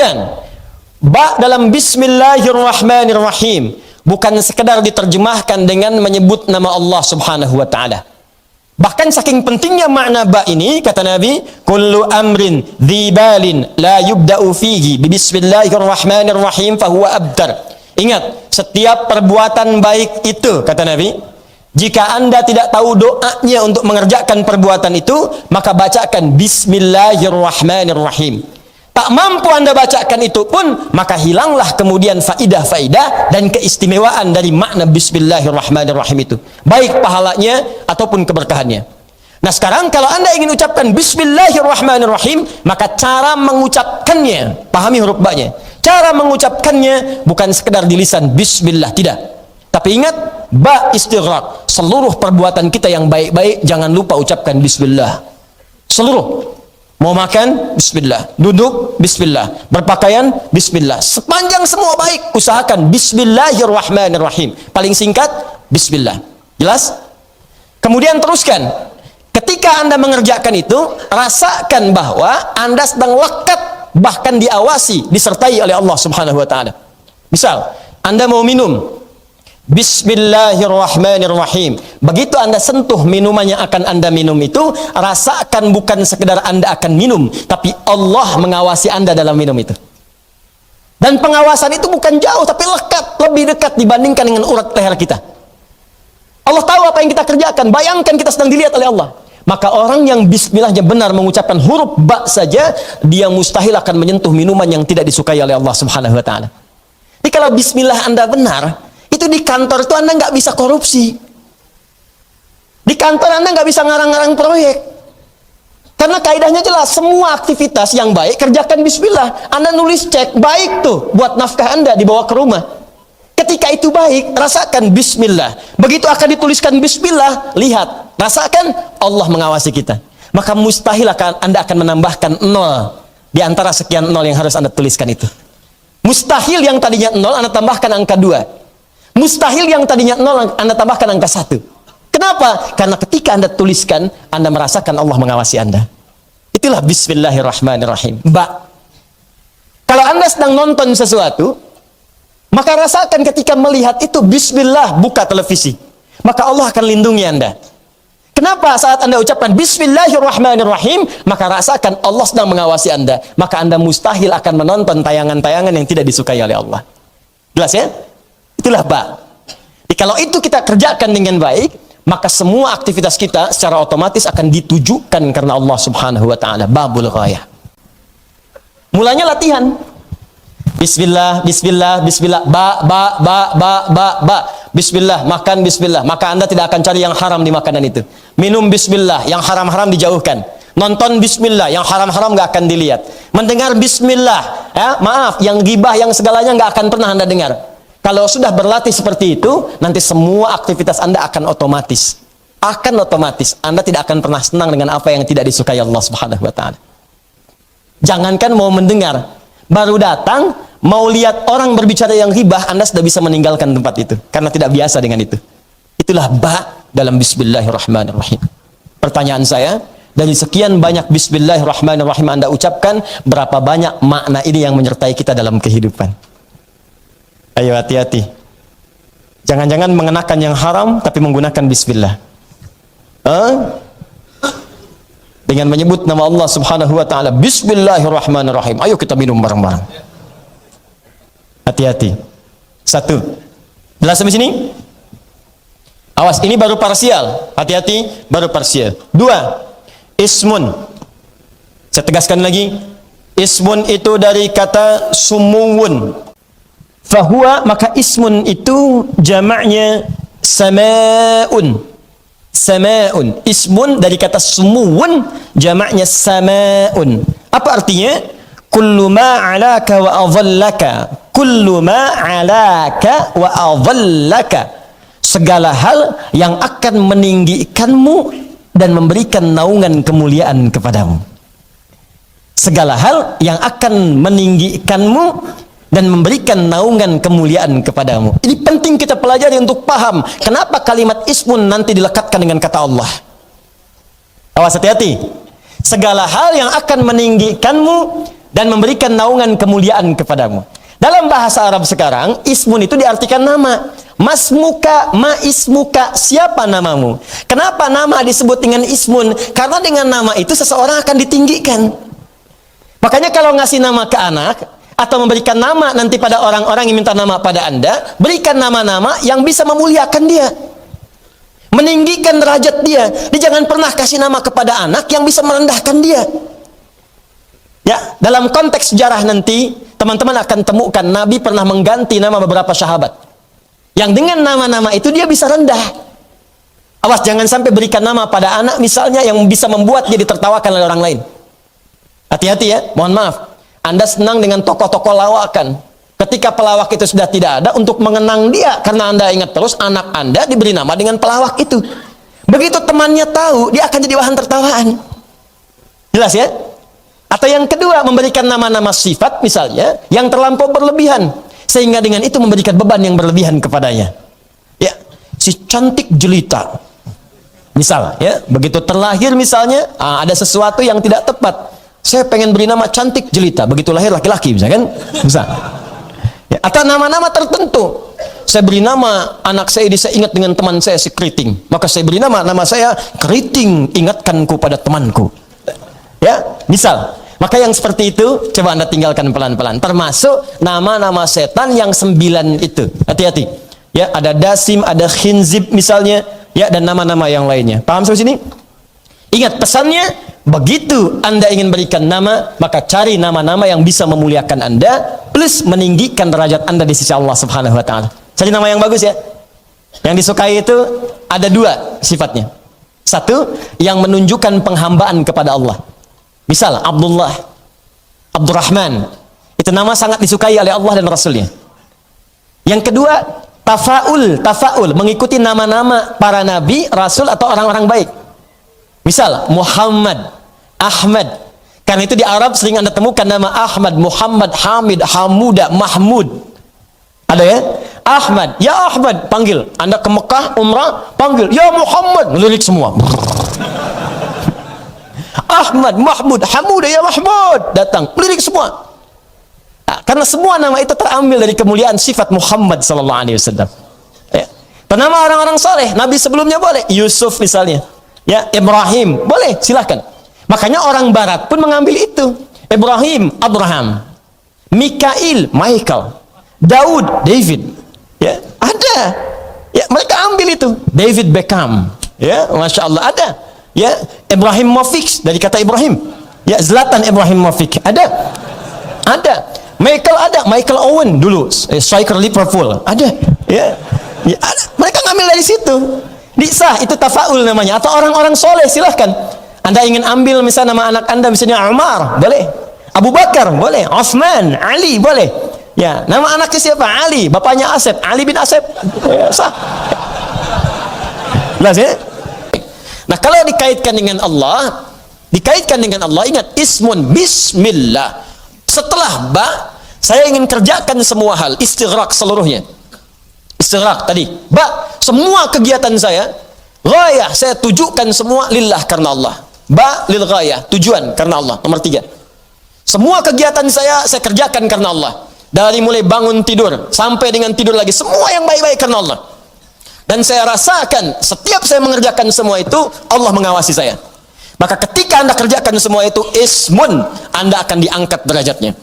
Kemudian ba dalam Bismillahirrahmanirrahim bukan sekedar diterjemahkan dengan menyebut nama Allah Subhanahu wa taala. Bahkan saking pentingnya makna ba ini, kata Nabi, kullu amrin dzibalin la yubda'u fihi bi bismillahirrahmanirrahim fahuwa abtar. Ingat, setiap perbuatan baik itu, kata Nabi, jika Anda tidak tahu doanya untuk mengerjakan perbuatan itu, maka bacakan bismillahirrahmanirrahim. Tak mampu Anda bacakan itu pun, maka hilanglah kemudian faidah-faidah dan keistimewaan dari makna bismillahirrahmanirrahim itu, baik pahalanya ataupun keberkahannya. Nah sekarang kalau Anda ingin ucapkan bismillahirrahmanirrahim, maka cara mengucapkannya, pahami huruf ba-nya. Cara mengucapkannya bukan sekedar di lisan bismillah, tidak. Tapi ingat, ba istighraq. Seluruh perbuatan kita yang baik-baik jangan lupa ucapkan bismillah. Seluruh. Mau makan, bismillah. Duduk, bismillah. Berpakaian, bismillah. Sepanjang semua baik, usahakan bismillahirrahmanirrahim. Paling singkat, bismillah. Jelas? Kemudian teruskan. Ketika Anda mengerjakan itu, rasakan bahwa Anda sedang lekat, bahkan diawasi, disertai oleh Allah Subhanahu wa taala. Misal, Anda mau minum, bismillahirrahmanirrahim. Begitu Anda sentuh minuman yang akan Anda minum itu, rasakan bukan sekedar Anda akan minum, tapi Allah mengawasi Anda dalam minum itu. Dan pengawasan itu bukan jauh, tapi lekat, lebih dekat dibandingkan dengan urat leher kita. Allah tahu apa yang kita kerjakan. Bayangkan kita sedang dilihat oleh Allah. Maka orang yang bismillahnya benar mengucapkan huruf ba saja, dia mustahil akan menyentuh minuman yang tidak disukai oleh Allah Subhanahu wa taala. Jadi kalau bismillah Anda benar, itu di kantor itu Anda nggak bisa korupsi. Di kantor Anda nggak bisa ngarang-ngarang proyek. Karena kaidahnya jelas, semua aktivitas yang baik kerjakan bismillah. Anda nulis cek, baik tuh buat nafkah Anda dibawa ke rumah. Ketika itu baik, rasakan bismillah. Begitu akan dituliskan bismillah, lihat, rasakan Allah mengawasi kita. Maka mustahil Anda akan menambahkan 0 di antara sekian 0 yang harus Anda tuliskan itu. Mustahil yang tadinya 0 Anda tambahkan angka 2. Mustahil yang tadinya 0 Anda tambahkan angka 1. Kenapa? Karena ketika Anda tuliskan, Anda merasakan Allah mengawasi Anda. Itulah bismillahirrahmanirrahim. Ba. Kalau Anda sedang nonton sesuatu, maka rasakan ketika melihat itu bismillah, buka televisi. Maka Allah akan lindungi Anda. Kenapa? Saat Anda ucapkan bismillahirrahmanirrahim, maka rasakan Allah sedang mengawasi Anda. Maka Anda mustahil akan menonton tayangan-tayangan yang tidak disukai oleh Allah. Jelas ya? Itulah ba. Jadi kalau itu kita kerjakan dengan baik, maka semua aktivitas kita secara otomatis akan ditujukan karena Allah Subhanahu wa taala. Babul ghayah. Mulanya latihan. Bismillah, bismillah, bismillah, ba. Bismillah, makan bismillah. Maka Anda tidak akan cari yang haram di makanan itu. Minum bismillah, yang haram-haram dijauhkan. Nonton bismillah, yang haram-haram nggak akan dilihat. Mendengar bismillah, ya, maaf, yang ghibah, yang segalanya nggak akan pernah Anda dengar. Kalau sudah berlatih seperti itu, nanti semua aktivitas Anda akan otomatis. Akan otomatis. Anda tidak akan pernah senang dengan apa yang tidak disukai Allah Subhanahu wa taala. Jangankan mau mendengar, baru datang, mau lihat orang berbicara yang ghibah, Anda sudah bisa meninggalkan tempat itu. Karena tidak biasa dengan itu. Itulah ba dalam bismillahirrahmanirrahim. Pertanyaan saya, dari sekian banyak bismillahirrahmanirrahim Anda ucapkan, berapa banyak makna ini yang menyertai kita dalam kehidupan? Ayo hati-hati. Jangan-jangan mengenakan yang haram tapi menggunakan bismillah. Dengan menyebut nama Allah Subhanahu wa taala, bismillahirrahmanirrahim. Ayo kita minum bareng-bareng. Hati-hati. 1. Jelas sampai sini? Awas, ini baru parsial. Hati-hati, baru parsial. 2. Ismun. Saya tegaskan lagi. Ismun itu dari kata sumuwun. Fahuwa, maka ismun itu jamaknya sama'un. Sama'un. Ismun dari kata sumuwun, jamaknya sama'un. Apa artinya? Kullu ma 'alaka wa adhallaka. Kullu ma 'alaka wa adhallaka. Segala hal yang akan meninggikanmu dan memberikan naungan kemuliaan kepadamu. Segala hal yang akan meninggikanmu dan memberikan naungan kemuliaan kepadamu. Ini penting kita pelajari untuk paham kenapa kalimat ismun nanti dilekatkan dengan kata Allah. Awas, hati-hati. Segala hal yang akan meninggikanmu dan memberikan naungan kemuliaan kepadamu. Dalam bahasa Arab sekarang, ismun itu diartikan nama. Masmuka, ma ismuka, siapa namamu? Kenapa nama disebut dengan ismun? Karena dengan nama itu seseorang akan ditinggikan. Makanya kalau ngasih nama ke anak, atau memberikan nama nanti pada orang-orang yang minta nama pada Anda, berikan nama-nama yang bisa memuliakan dia, meninggikan derajat dia. Dia jangan pernah kasih nama kepada anak yang bisa merendahkan dia. Ya, dalam konteks sejarah nanti, teman-teman akan temukan Nabi pernah mengganti nama beberapa sahabat. Yang dengan nama-nama itu dia bisa rendah. Awas jangan sampai berikan nama pada anak misalnya yang bisa membuat dia ditertawakan oleh orang lain. Hati-hati ya, mohon maaf. Anda senang dengan tokoh-tokoh lawakan. Ketika pelawak itu sudah tidak ada, untuk mengenang dia, karena Anda ingat terus, anak Anda diberi nama dengan pelawak itu. Begitu temannya tahu, dia akan jadi bahan tertawaan. Jelas ya? Atau yang kedua, memberikan nama-nama sifat misalnya yang terlampau berlebihan, sehingga dengan itu memberikan beban yang berlebihan kepadanya. Ya, si cantik jelita. Misal, ya, begitu terlahir misalnya, ada sesuatu yang tidak tepat. Saya pengen beri nama cantik jelita, begitu lahir laki-laki, misalkan, bisa. Ya, atau nama-nama tertentu. Saya beri nama anak saya, saya ingat dengan teman saya si Keriting, maka saya beri nama saya Keriting, ingatkanku pada temanku. Ya, misal. Maka yang seperti itu coba Anda tinggalkan pelan-pelan. Termasuk nama-nama setan yang 9 itu. Hati-hati. Ya, ada Dasim, ada Khinzib misalnya, ya, dan nama-nama yang lainnya. Paham sampai sini? Ingat pesannya, begitu Anda ingin berikan nama, maka cari nama-nama yang bisa memuliakan Anda plus meninggikan derajat Anda di sisi Allah Subhanahu wa taala. Cari nama yang bagus ya. Yang disukai itu ada 2 sifatnya. Satu, yang menunjukkan penghambaan kepada Allah. Misal Abdullah, Abdurrahman, itu nama sangat disukai oleh Allah dan Rasulnya. Yang kedua, tafaul, mengikuti nama-nama para nabi, rasul atau orang-orang baik. Misal Muhammad, Ahmad. Karena itu di Arab sering Anda temukan nama Ahmad, Muhammad, Hamid, Hamuda, Mahmud. Ada ya? Ahmad, ya Ahmad, panggil. Anda ke Mekah umrah, panggil ya Muhammad, ngelirik semua. Ahmad, Mahmud, Hamuda, ya Mahmud, datang, lirik semua. Nah, karena semua nama itu terambil dari kemuliaan sifat Muhammad sallallahu alaihi wasallam. Ya. Nama orang-orang soleh, nabi sebelumnya boleh, Yusuf misalnya, ya, Ibrahim, boleh, silahkan. Makanya orang barat pun mengambil itu. Ibrahim, Abraham, Mikail, Michael, Daud, David. Ya, ada. Ya, mereka ambil itu. David Beckham, ya, masya Allah, ada. Ya, Ibrahim Mofik dari kata Ibrahim. Ya, Zlatan Ibrahim Mofik ada. Michael ada, Michael Owen dulu, striker Liverpool ada. Ya, ya ada. Mereka ngambil dari situ. Disah, itu tafaul namanya. Atau orang-orang soleh, silahkan. Anda ingin ambil misalnya nama anak Anda misalnya Umar, boleh. Abu Bakar, boleh. Utsman, Ali, boleh. Ya, nama anaknya siapa? Ali, bapaknya Asep, Ali bin Asep. Ya, sah. Jelas ya? Nah, kalau dikaitkan dengan Allah, ingat ismun, bismillah. Setelah ba, saya ingin kerjakan semua hal, istighraq seluruhnya. Istighraq tadi, ba, semua kegiatan saya, ghayah, saya tujukan semua lillah, karena Allah. Ba lil ghayah, tujuan karena Allah. Nomor 3. Semua kegiatan saya kerjakan karena Allah. Dari mulai bangun tidur sampai dengan tidur lagi, semua yang baik-baik karena Allah. Dan saya rasakan setiap saya mengerjakan semua itu, Allah mengawasi saya. Maka ketika Anda kerjakan semua itu, ismun, Anda akan diangkat derajatnya.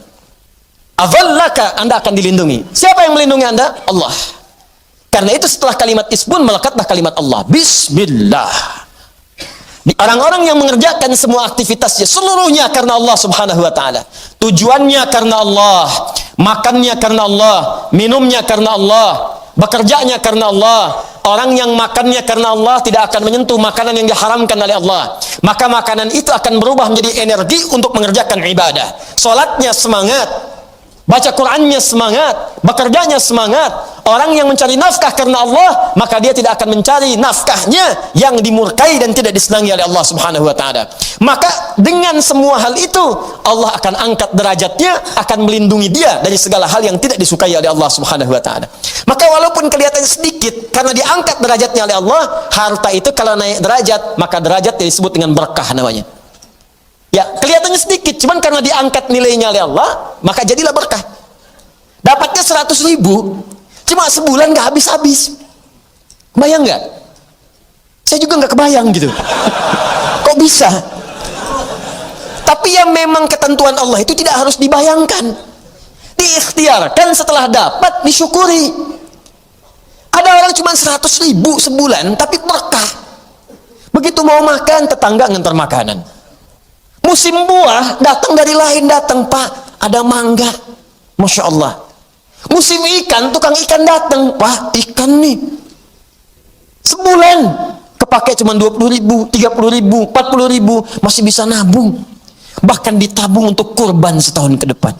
Azallaka, Anda akan dilindungi. Siapa yang melindungi Anda? Allah. Karena itu setelah kalimat ismun, melekatlah kalimat Allah. Bismillah. Orang-orang yang mengerjakan semua aktivitasnya seluruhnya karena Allah Subhanahu wa taala. Tujuannya karena Allah, makannya karena Allah, minumnya karena Allah, bekerjanya karena Allah. Orang yang makannya karena Allah tidak akan menyentuh makanan yang diharamkan oleh Allah. Maka makanan itu akan berubah menjadi energi untuk mengerjakan ibadah. Salatnya semangat, baca Qur'annya semangat, bekerjanya semangat. Orang yang mencari nafkah karena Allah, maka dia tidak akan mencari nafkahnya yang dimurkai dan tidak disenangi oleh Allah Subhanahu wa taala. Maka dengan semua hal itu, Allah akan angkat derajatnya, akan melindungi dia dari segala hal yang tidak disukai oleh Allah Subhanahu wa taala. Maka walaupun kelihatannya sedikit, karena diangkat derajatnya oleh Allah, harta itu kalau naik derajat, maka derajat disebut dengan berkah namanya. Ya, kelihatannya sedikit, cuman karena diangkat nilainya oleh Allah, maka jadilah berkah. Dapatnya 100.000, cuma sebulan nggak habis-habis. Bayang nggak? Saya juga nggak kebayang gitu. Kok bisa? Tapi yang memang ketentuan Allah itu tidak harus dibayangkan. Diikhtiarkan, setelah dapat, disyukuri. Ada orang cuma 100.000 sebulan, tapi berkah. Begitu mau makan, tetangga ngantar makanan. Musim buah, datang dari lain, datang, Pak, ada mangga. Masya Allah. Musim ikan, tukang ikan datang, Pak, ikan nih. Sebulan, kepake cuma 20.000, 30.000, 40.000, masih bisa nabung. Bahkan ditabung untuk kurban setahun ke depan.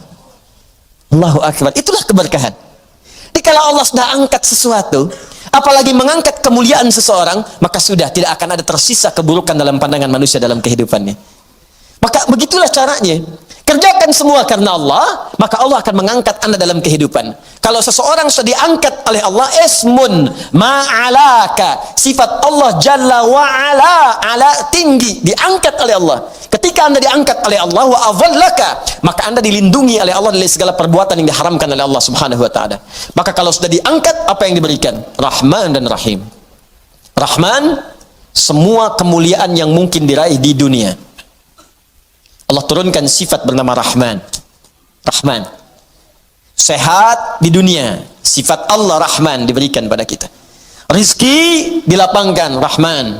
Allahu Akbar. Itulah keberkahan. Jadi kalau Allah sudah angkat sesuatu, apalagi mengangkat kemuliaan seseorang, maka sudah tidak akan ada tersisa keburukan dalam pandangan manusia dalam kehidupannya. Maka begitulah caranya. Kerjakan semua karena Allah, maka Allah akan mengangkat Anda dalam kehidupan. Kalau seseorang sudah diangkat oleh Allah, ismun ma'alaka, sifat Allah jalla wa'ala, ala tinggi, diangkat oleh Allah. Ketika Anda diangkat oleh Allah, wa adhallaka, maka Anda dilindungi oleh Allah dari segala perbuatan yang diharamkan oleh Allah subhanahu wa ta'ala. Maka kalau sudah diangkat, apa yang diberikan? Rahman dan Rahim. Rahman, semua kemuliaan yang mungkin diraih di dunia, Allah turunkan sifat bernama Rahman. Rahman. Sehat di dunia, sifat Allah Rahman diberikan pada kita. Rizki dilapangkan, Rahman.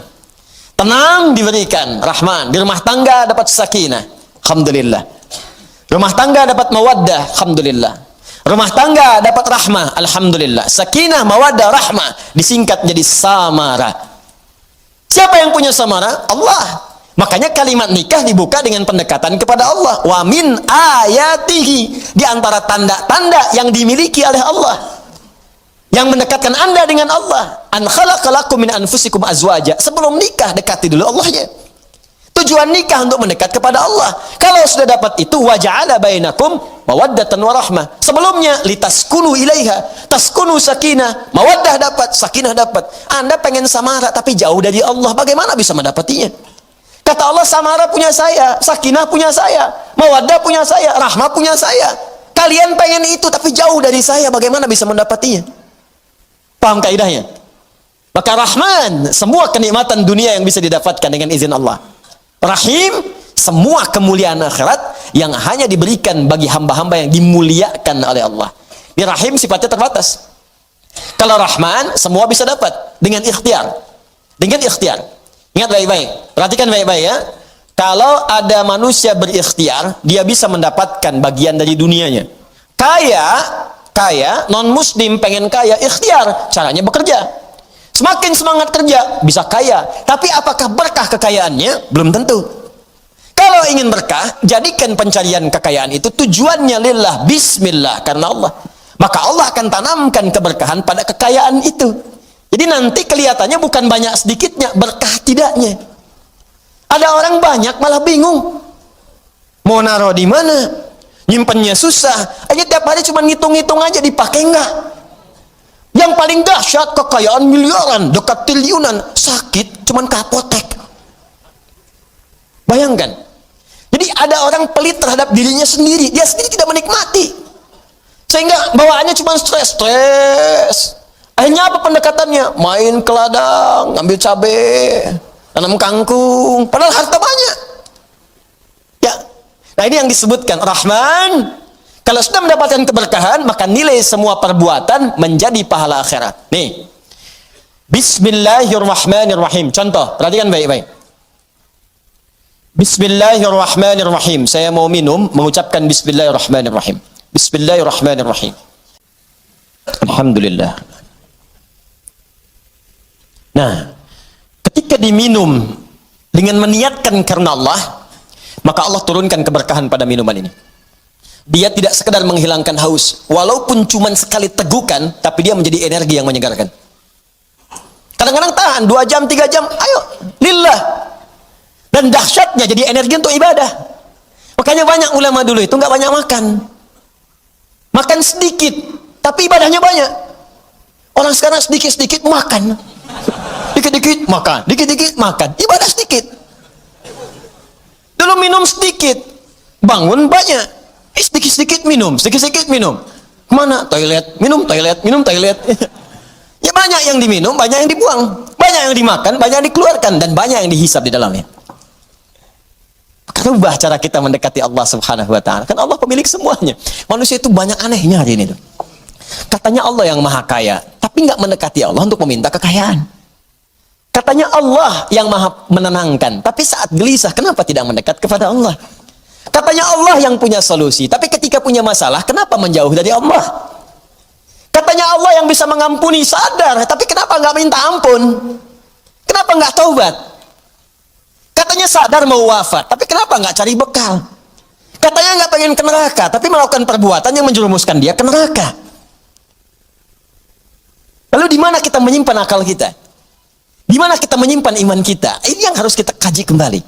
Tenang diberikan, Rahman. Di rumah tangga dapat sakinah, alhamdulillah. Rumah tangga dapat mawaddah, alhamdulillah. Rumah tangga dapat rahmah, alhamdulillah. Sakinah, mawaddah, rahmah disingkat jadi samara. Siapa yang punya samara? Allah. Makanya kalimat nikah dibuka dengan pendekatan kepada Allah. Wa min ayatihi, di antara tanda-tanda yang dimiliki oleh Allah, yang mendekatkan Anda dengan Allah, an khalaqalakum min anfusikum azwaja. Sebelum nikah dekati dulu Allahnya. Tujuan nikah untuk mendekat kepada Allah. Kalau sudah dapat itu, wa ja'ala bainakum mawaddatan wa rahmah. Sebelumnya litaskunu ilaiha, taskunu sakinah, mawaddah dapat, sakinah dapat. Anda pengen samara tapi jauh dari Allah, bagaimana bisa mendapatinya? Kata Allah, samara punya saya, sakinah punya saya, mawaddah punya saya, rahmah punya saya. Kalian pengen itu tapi jauh dari saya, bagaimana bisa mendapatinya? Paham kaidahnya? Maka Rahman, semua kenikmatan dunia yang bisa didapatkan dengan izin Allah. Rahim, semua kemuliaan akhirat yang hanya diberikan bagi hamba-hamba yang dimuliakan oleh Allah. Di Rahim sifatnya terbatas. Kalau Rahman, semua bisa dapat dengan ikhtiar. Dengan ikhtiar. Ingat baik-baik, perhatikan baik-baik ya. Kalau ada manusia berikhtiar, dia bisa mendapatkan bagian dari dunianya. Kaya, non-muslim pengen kaya, ikhtiar, caranya bekerja. Semakin semangat kerja, bisa kaya. Tapi apakah berkah kekayaannya? Belum tentu. Kalau ingin berkah, jadikan pencarian kekayaan itu tujuannya lillah, bismillah, karena Allah. Maka Allah akan tanamkan keberkahan pada kekayaan itu. Jadi nanti kelihatannya bukan banyak sedikitnya, berkah tidaknya. Ada orang banyak malah bingung. Mau naruh di mana? Nyimpennya susah. Aja tiap hari cuma ngitung-ngitung aja, dipakai enggak? Yang paling dahsyat kekayaan miliaran, dekat triliunan, sakit cuman ke apotek. Bayangkan. Jadi ada orang pelit terhadap dirinya sendiri, dia sendiri tidak menikmati. Sehingga bawaannya cuma stres. Akhirnya apa pendekatannya? Main ke ladang, ngambil cabai, tanam kangkung, padahal harta banyak. Ya. Nah, ini yang disebutkan Rahman. Kalau sudah mendapatkan keberkahan, maka nilai semua perbuatan menjadi pahala akhirat. Nih. Bismillahirrahmanirrahim. Contoh, perhatikan baik-baik. Bismillahirrahmanirrahim. Saya mau minum, mengucapkan Bismillahirrahmanirrahim. Bismillahirrahmanirrahim. Alhamdulillah. Nah, ketika diminum dengan meniatkan karena Allah, maka Allah turunkan keberkahan pada minuman ini. Dia tidak sekedar menghilangkan haus, walaupun cuma sekali tegukan, tapi dia menjadi energi yang menyegarkan. Kadang-kadang tahan 2 jam, 3 jam, ayo, lillah. Dan dahsyatnya jadi energi untuk ibadah. Makanya banyak ulama dulu itu nggak banyak makan. Makan sedikit, tapi ibadahnya banyak. Orang sekarang sedikit-sedikit makan. Dikit-dikit makan, dikit-dikit makan, ibadah sedikit. Dulu minum sedikit, bangun banyak. Sedikit-sedikit minum, sedikit-sedikit minum. Kemana? Toilet, minum toilet, minum toilet. Ya banyak yang diminum, banyak yang dibuang. Banyak yang dimakan, banyak yang dikeluarkan. Dan banyak yang dihisab di dalamnya. Maka ubah cara kita mendekati Allah subhanahu wa ta'ala. Kan Allah pemilik semuanya. Manusia itu banyak anehnya hari ini. Katanya Allah yang maha kaya. Tapi nggak mendekati Allah untuk meminta kekayaan. Katanya Allah yang maha menenangkan. Tapi saat gelisah, kenapa tidak mendekat kepada Allah? Katanya Allah yang punya solusi, tapi ketika punya masalah, kenapa menjauh dari Allah? Katanya Allah yang bisa mengampuni, sadar, tapi kenapa nggak minta ampun? Kenapa nggak taubat? Katanya sadar mau wafat, tapi kenapa nggak cari bekal? Katanya nggak pengen ke neraka, tapi melakukan perbuatan yang menjerumuskan dia ke neraka. Lalu di mana kita menyimpan akal kita? Di mana kita menyimpan iman kita? Ini yang harus kita kaji kembali.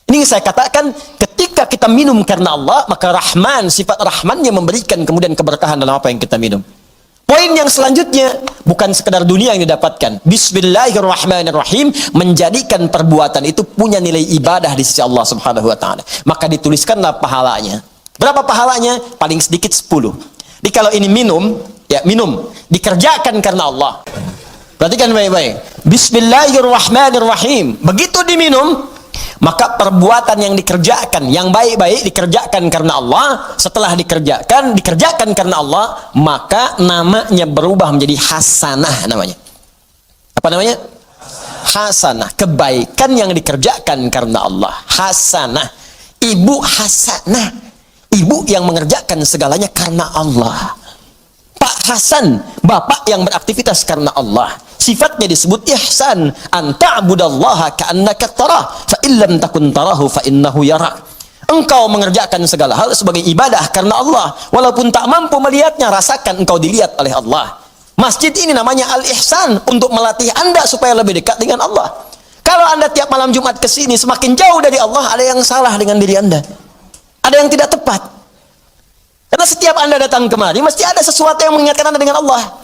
Ini saya katakan, ketika kita minum karena Allah, maka Rahman, sifat Rahmannya memberikan kemudian keberkahan dalam apa yang kita minum. Poin yang selanjutnya, bukan sekedar dunia yang didapatkan. Bismillahirrahmanirrahim, menjadikan perbuatan itu punya nilai ibadah di sisi Allah subhanahu wa ta'ala. Maka dituliskanlah pahalanya. Berapa pahalanya? Paling sedikit 10. Jadi kalau ini minum, ya minum, dikerjakan karena Allah. Perhatikan baik-baik. Bismillahirrahmanirrahim. Begitu diminum, maka perbuatan yang dikerjakan, yang baik-baik dikerjakan karena Allah. Setelah dikerjakan karena Allah, maka namanya berubah menjadi hasanah namanya. Apa namanya? Hasanah. Kebaikan yang dikerjakan karena Allah. Hasanah. Ibu hasanah. Ibu yang mengerjakan segalanya karena Allah. Pak Hasan, bapak yang beraktivitas karena Allah. Sifatnya disebut ihsan, anta'budallaha ka'annaka tarah, fa illam takun tarahu fa innahu yarak. Engkau mengerjakan segala hal sebagai ibadah karena Allah, walaupun tak mampu melihatnya, rasakan engkau dilihat oleh Allah. Masjid ini namanya al-ihsan, untuk melatih Anda supaya lebih dekat dengan Allah. Kalau Anda tiap malam Jumat ke sini semakin jauh dari Allah, ada yang salah dengan diri Anda. Ada yang tidak tepat. Karena setiap Anda datang kemari, mesti ada sesuatu yang mengingatkan Anda dengan Allah.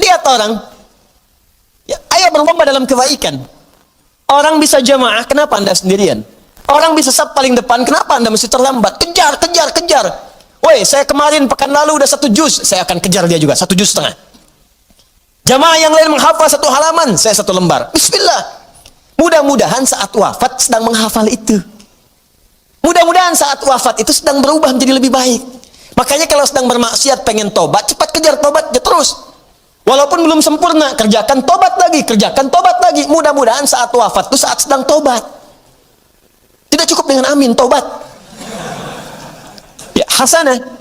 Lihat orang, ya, ayo berlomba dalam kebaikan. Orang bisa jamaah, kenapa Anda sendirian? Orang bisa saf paling depan, kenapa Anda mesti terlambat? Kejar, kejar, kejar. Woi, saya kemarin pekan lalu udah 1 juz, saya akan kejar dia juga 1,5 juz. Jamaah yang lain menghafal 1 halaman, saya 1 lembar. Bismillah. Mudah-mudahan saat wafat sedang menghafal itu. Mudah-mudahan saat wafat itu sedang berubah menjadi lebih baik. Makanya kalau sedang bermaksiat pengen tobat, cepat kejar tobatnya terus. Walaupun belum sempurna, kerjakan tobat lagi, kerjakan tobat lagi. Mudah-mudahan saat wafat itu saat sedang tobat. Tidak cukup dengan amin, tobat. Ya, hasanah.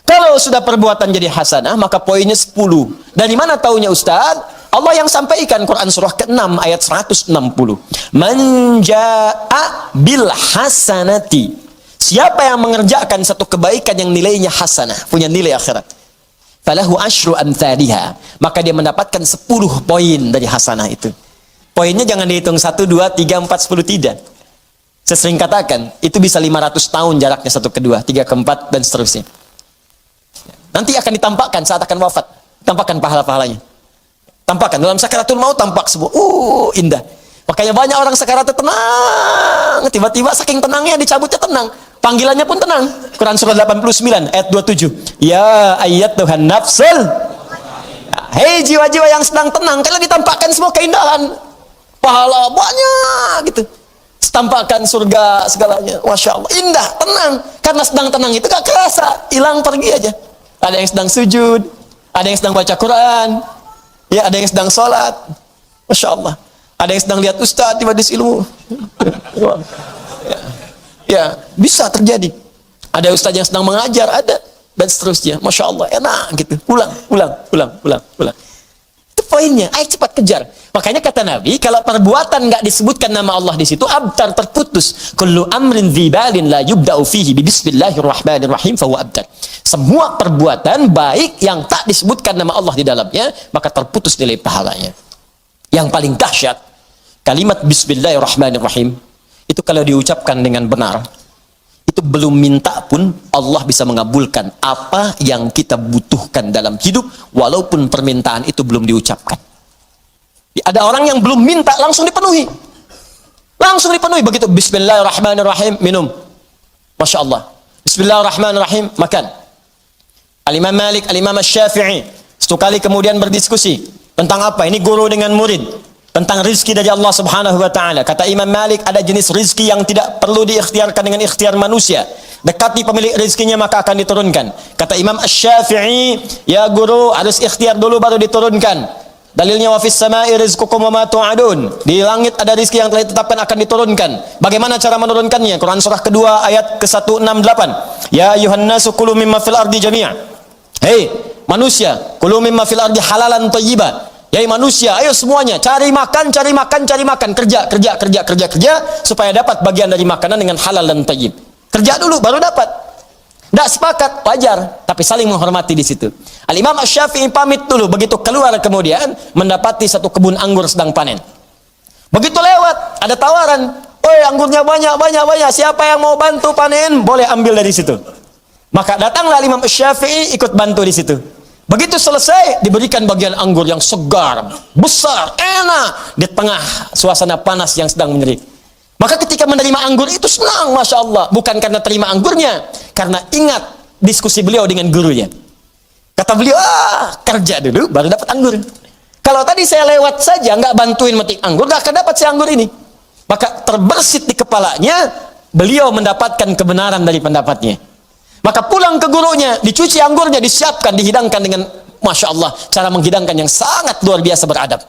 Kalau sudah perbuatan jadi hasanah, maka poinnya 10. Dari mana taunya Ustaz? Allah yang sampaikan, Quran surah ke-6 ayat 160. Man jaa'a bil hasanati. Siapa yang mengerjakan satu kebaikan yang nilainya hasanah, punya nilai akhirat, falahu asyru amthaliha, maka dia mendapatkan 10 poin dari hasanah itu. Poinnya jangan dihitung 1, 2, 3, 4, 10, tidak. Saya sering katakan, itu bisa 500 tahun jaraknya satu ke 2, 3 ke 4, dan seterusnya. Nanti akan ditampakkan saat akan wafat, tampakkan pahala-pahalanya. Tampakkan dalam sakaratul maut, tampak sebuah indah. Makanya banyak orang sakaratul tenang, tiba-tiba saking tenangnya dicabutnya tenang. Panggilannya pun tenang. Quran surah 89 ayat 27. Ya ayyatuhan nafsul. Hei jiwa-jiwa yang sedang tenang, kalau ditampakkan semua keindahan, pahala banyak gitu. Tampakkan surga segalanya. Masya Allah, indah, tenang. Karena sedang tenang itu gak kerasa, hilang pergi aja. Ada yang sedang sujud, ada yang sedang baca Quran, ya, ada yang sedang sholat. Masya Allah. Ada yang sedang lihat ustaz di majelis ilmu. Ya, bisa terjadi. Ada ustaz yang sedang mengajar, ada, dan seterusnya. Masya Allah, enak gitu. Pulang. Itu poinnya. Ayo cepat kejar. Makanya kata Nabi, kalau perbuatan nggak disebutkan nama Allah di situ, abtar, terputus. Kullu amrin dzibalin la yubda'u fihi bi bismillahirrahmanirrahim fahuwa abtar. Semua perbuatan baik yang tak disebutkan nama Allah di dalamnya, maka terputus nilai pahalanya. Yang paling dahsyat, kalimat bismillahirrahmanirrahim itu kalau diucapkan dengan benar, itu belum minta pun Allah bisa mengabulkan apa yang kita butuhkan dalam hidup, walaupun permintaan itu belum diucapkan. Ada orang yang belum minta langsung dipenuhi. Langsung dipenuhi. Begitu bismillahirrahmanirrahim, minum. Masya Allah. Bismillahirrahmanirrahim, makan. Al-Imam Malik, Al-Imam Syafi'i satu kali kemudian berdiskusi tentang apa? Ini guru dengan murid. Tentang rizki dari Allah subhanahu wa ta'ala. Kata Imam Malik, ada jenis rizki yang tidak perlu diikhtiarkan dengan ikhtiar manusia. Dekati pemilik rizkinya maka akan diturunkan. Kata Imam Asy-Syafi'i, ya guru harus ikhtiar dulu baru diturunkan. Dalilnya wa fis sama'i rizqukum wa ma tu'adun. Di langit ada rizki yang telah ditetapkan akan diturunkan. Bagaimana cara menurunkannya? Quran surah kedua ayat ke-168. Ya ayuhan nasu kulu mimma fil ardi jami'a. Hei manusia, kulu mimma fil ardi halalan thayyiba. Yai manusia, ayo semuanya cari makan, cari makan, cari makan, kerja supaya dapat bagian dari makanan dengan halal dan thayyib. Kerja dulu baru dapat. Tidak sepakat, wajar, tapi saling menghormati di situ. Al-Imam Asy-Syafi'i pamit dulu, begitu keluar kemudian mendapati satu kebun anggur sedang panen. Begitu lewat, ada tawaran, "Oi, anggurnya banyak, siapa yang mau bantu panen? Boleh ambil dari situ." Maka datanglah Imam Asy-Syafi'i ikut bantu di situ. Begitu selesai, diberikan bagian anggur yang segar, besar, enak di tengah suasana panas yang sedang menyerik. Maka ketika menerima anggur itu senang, Masya Allah. Bukan karena terima anggurnya, karena ingat diskusi beliau dengan gurunya. Kata beliau, kerja dulu baru dapat anggur. Kalau tadi saya lewat saja, nggak bantuin metik anggur, nggak akan dapat si anggur ini. Maka terbersit di kepalanya, beliau mendapatkan kebenaran dari pendapatnya. Maka pulang ke gurunya, dicuci anggurnya, disiapkan, dihidangkan dengan Masya Allah, cara menghidangkan yang sangat luar biasa beradab.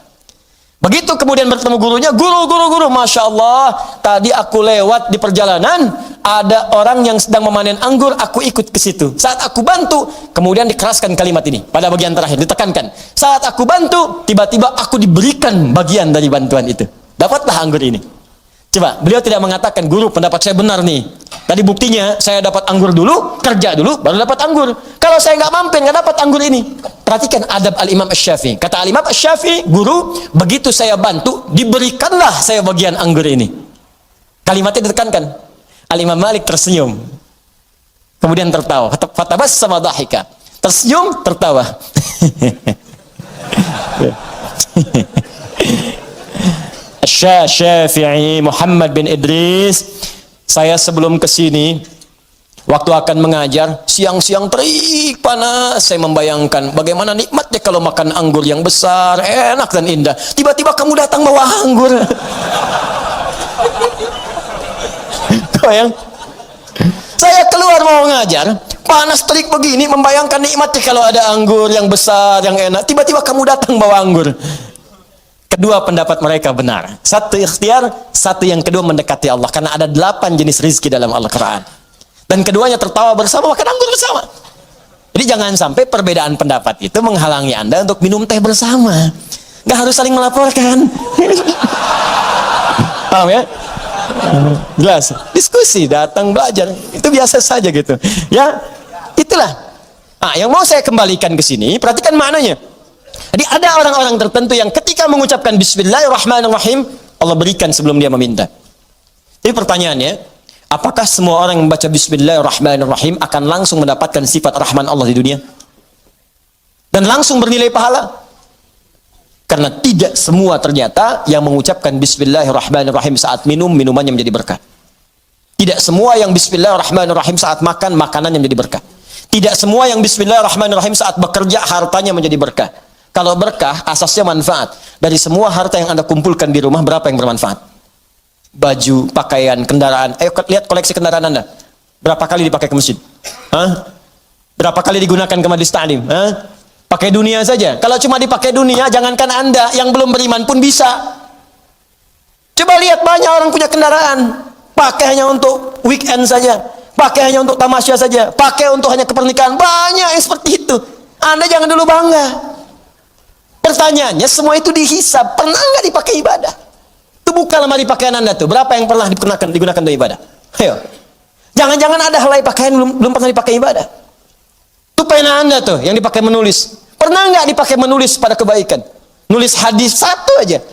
Begitu kemudian bertemu gurunya, guru, Masya Allah, tadi aku lewat di perjalanan, ada orang yang sedang memanen anggur, aku ikut ke situ. Saat aku bantu, kemudian dikeraskan kalimat ini, pada bagian terakhir, ditekankan. Saat aku bantu, tiba-tiba aku diberikan bagian dari bantuan itu. Dapatlah anggur ini. Coba, beliau tidak mengatakan, guru pendapat saya benar nih. Tadi buktinya, saya dapat anggur dulu, kerja dulu, baru dapat anggur. Kalau saya nggak mampir, nggak dapat anggur ini. Perhatikan adab Al-Imam Asy-Syafi'i. Kata Al-Imam Asy-Syafi'i, guru, begitu saya bantu, diberikanlah saya bagian anggur ini. Kalimatnya ditekankan. Al-Imam Malik tersenyum. Kemudian tertawa. Fatabassama dhahika. Tersenyum, tertawa. Syafi'i Muhammad bin Idris, saya sebelum kesini waktu akan mengajar siang-siang terik panas, saya membayangkan bagaimana nikmatnya kalau makan anggur yang besar, enak dan indah. Tiba-tiba kamu datang bawa anggur. Bayang, saya keluar mau ngajar, panas terik begini, membayangkan nikmatnya kalau ada anggur yang besar, yang enak. Tiba-tiba kamu datang bawa anggur. Kedua pendapat mereka benar. Satu ikhtiar, satu yang kedua mendekati Allah. Karena ada 8 jenis rizki dalam Al-Quran. Dan keduanya tertawa bersama, makan anggur bersama. Jadi jangan sampai perbedaan pendapat itu menghalangi Anda untuk minum teh bersama. Nggak harus saling melaporkan. Paham ya? Jelas. Diskusi, datang belajar. Itu biasa saja gitu. Ya, itulah. Nah, yang mau saya kembalikan ke sini, perhatikan maknanya. Jadi ada orang-orang tertentu yang ketika mengucapkan Bismillahirrahmanirrahim, Allah berikan sebelum dia meminta. Jadi pertanyaannya, apakah semua orang yang membaca Bismillahirrahmanirrahim akan langsung mendapatkan sifat Rahman Allah di dunia? Dan langsung bernilai pahala? Karena tidak semua ternyata yang mengucapkan Bismillahirrahmanirrahim saat minum, minumannya menjadi berkah. Tidak semua yang Bismillahirrahmanirrahim saat makan, makanannya menjadi berkah. Tidak semua yang Bismillahirrahmanirrahim saat bekerja, hartanya menjadi berkah. Kalau berkah, asasnya manfaat. Dari semua harta yang Anda kumpulkan di rumah, berapa yang bermanfaat? Baju, pakaian, kendaraan. Ayo lihat koleksi kendaraan Anda. Berapa kali dipakai ke masjid? Hah? Berapa kali digunakan ke majelis ta'lim? Hah? Pakai dunia saja. Kalau cuma dipakai dunia, jangankan Anda, yang belum beriman pun bisa. Coba lihat, banyak orang punya kendaraan. Pakai hanya untuk weekend saja. Pakai hanya untuk tamasya saja. Pakai untuk hanya kepernikahan. Banyak yang seperti itu. Anda jangan dulu bangga. Pertanyaannya, semua itu dihisab. Pernah nggak dipakai ibadah? Itu buka lemari pakaian Anda tuh. Berapa yang pernah digunakan untuk ibadah? Ayo. Jangan-jangan ada helai pakaian belum pernah dipakai ibadah. Itu pena Anda tuh yang dipakai menulis. Pernah nggak dipakai menulis pada kebaikan? Nulis hadis satu aja.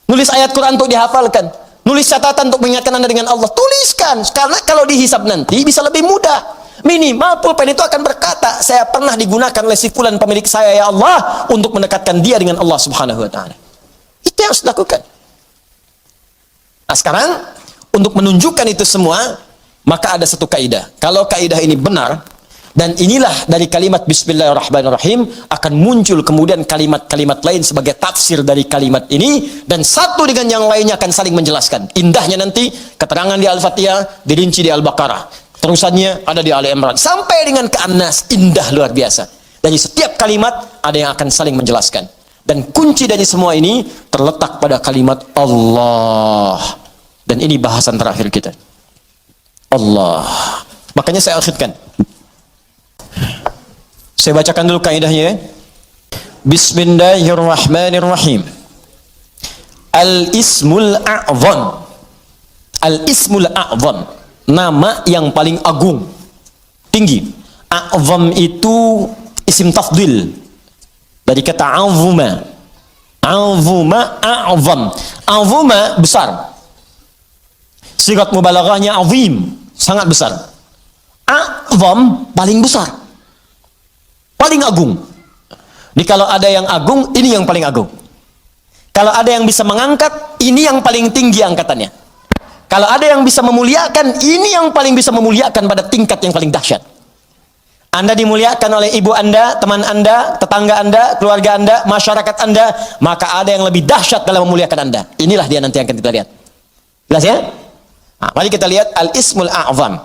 Nulis ayat Quran untuk dihafalkan. Nulis catatan untuk mengingatkan Anda dengan Allah. Tuliskan. Karena kalau dihisab nanti bisa lebih mudah. Minimal pulpen itu akan berkata, saya pernah digunakan oleh si fulan pemilik saya ya Allah untuk mendekatkan dia dengan Allah Subhanahu wa taala. Itu yang harus dilakukan. Nah sekarang, untuk menunjukkan itu semua, maka ada satu kaidah. Kalau kaidah ini benar, dan inilah dari kalimat Bismillahirrahmanirrahim, akan muncul kemudian kalimat-kalimat lain sebagai tafsir dari kalimat ini, dan satu dengan yang lainnya akan saling menjelaskan. Indahnya nanti, keterangan di Al-Fatihah, dirinci di Al-Baqarah. Terusannya ada di Ali Imran. Sampai dengan ke An-Nas, indah luar biasa. Dari setiap kalimat, ada yang akan saling menjelaskan. Dan kunci dari semua ini terletak pada kalimat Allah. Dan ini bahasan terakhir kita. Allah. Makanya saya akhirkan. Saya bacakan dulu kaidahnya. Bismillahirrahmanirrahim. Al-ismul a'zam. Al-ismul a'zam. Nama yang paling agung. Tinggi. A'zam itu isim tafdil. Dari kata azuma. Azuma a'zam. Azuma besar. Sigat mubalaghahnya azim, sangat besar. A'zam paling besar. Paling agung. Jadi kalau ada yang agung, ini yang paling agung. Kalau ada yang bisa mengangkat, ini yang paling tinggi angkatannya. Kalau ada yang bisa memuliakan, ini yang paling bisa memuliakan pada tingkat yang paling dahsyat. Anda dimuliakan oleh ibu Anda, teman Anda, tetangga Anda, keluarga Anda, masyarakat Anda, maka ada yang lebih dahsyat dalam memuliakan Anda. Inilah dia nanti yang akan kita lihat. Jelas ya? Nah, mari kita lihat al-ismul a'zam.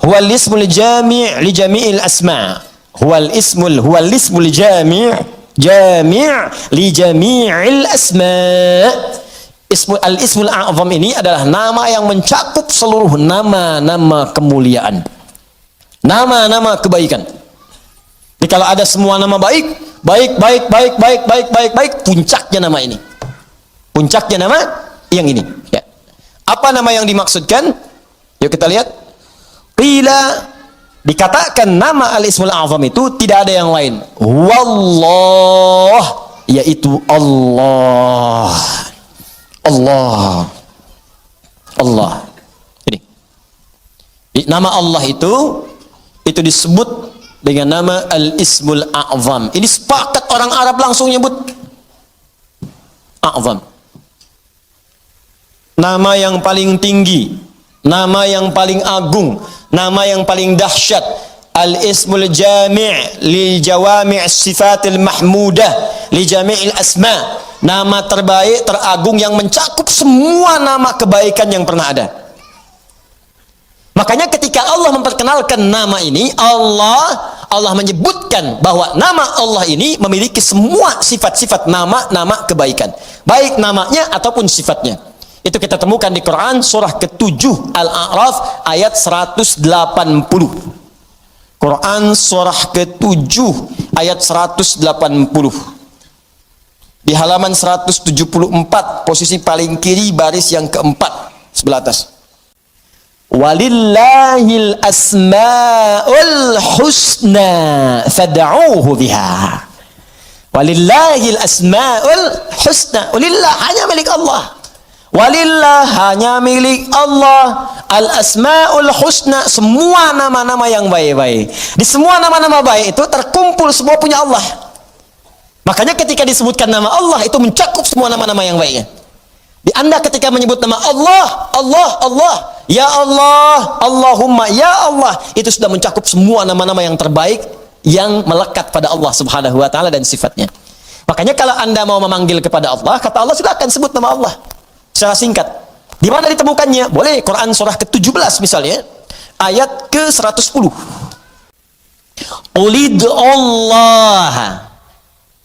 Huwal ismul jami' li jami'il asma'. Huwal ismul jami' li jami'il asma'. Al-ismul a'zam ini adalah nama yang mencakup seluruh nama-nama kemuliaan. Nama-nama kebaikan. Jadi kalau ada semua nama baik, puncaknya nama ini. Puncaknya nama yang ini. Ya. Apa nama yang dimaksudkan? Yuk kita lihat. Qila, dikatakan nama al-ismul a'zam itu tidak ada yang lain. Wallah, yaitu Allah. Allah. Allah. Ini. Nama Allah itu disebut dengan nama al-ismul a'zam. Ini sepakat orang Arab langsung nyebut a'zam. Nama yang paling tinggi, nama yang paling agung, nama yang paling dahsyat. Al-ismul jami' li jawami' sifatil mahmudah li jami'il asma'. Nama terbaik, teragung yang mencakup semua nama kebaikan yang pernah ada. Makanya ketika Allah memperkenalkan nama ini, Allah menyebutkan bahwa nama Allah ini memiliki semua sifat-sifat nama-nama kebaikan. Baik namanya ataupun sifatnya. Itu kita temukan di Quran surah ke-7 Al-A'raf ayat 180. Quran surah ke-7 ayat 180. Di halaman 174, posisi paling kiri baris yang keempat sebelah atas. Walillahil asmaul husna fad'uuhu biha. Walillahil asmaul husna. Walillah, hanya milik Allah. Walillah, hanya milik Allah. Al asmaul husna, semua nama-nama yang baik-baik. Di semua nama-nama baik itu terkumpul semua punya Allah. Makanya ketika disebutkan nama Allah itu mencakup semua nama-nama yang baiknya. Di Anda ketika menyebut nama Allah, ya Allah, Allahumma, ya Allah, itu sudah mencakup semua nama-nama yang terbaik yang melekat pada Allah Subhanahu wa taala dan sifatnya. Makanya kalau Anda mau memanggil kepada Allah, kata Allah sudah akan sebut nama Allah secara singkat. Di mana ditemukannya? Boleh Quran surah ke-17 misalnya, ayat ke-110. Qulid Allah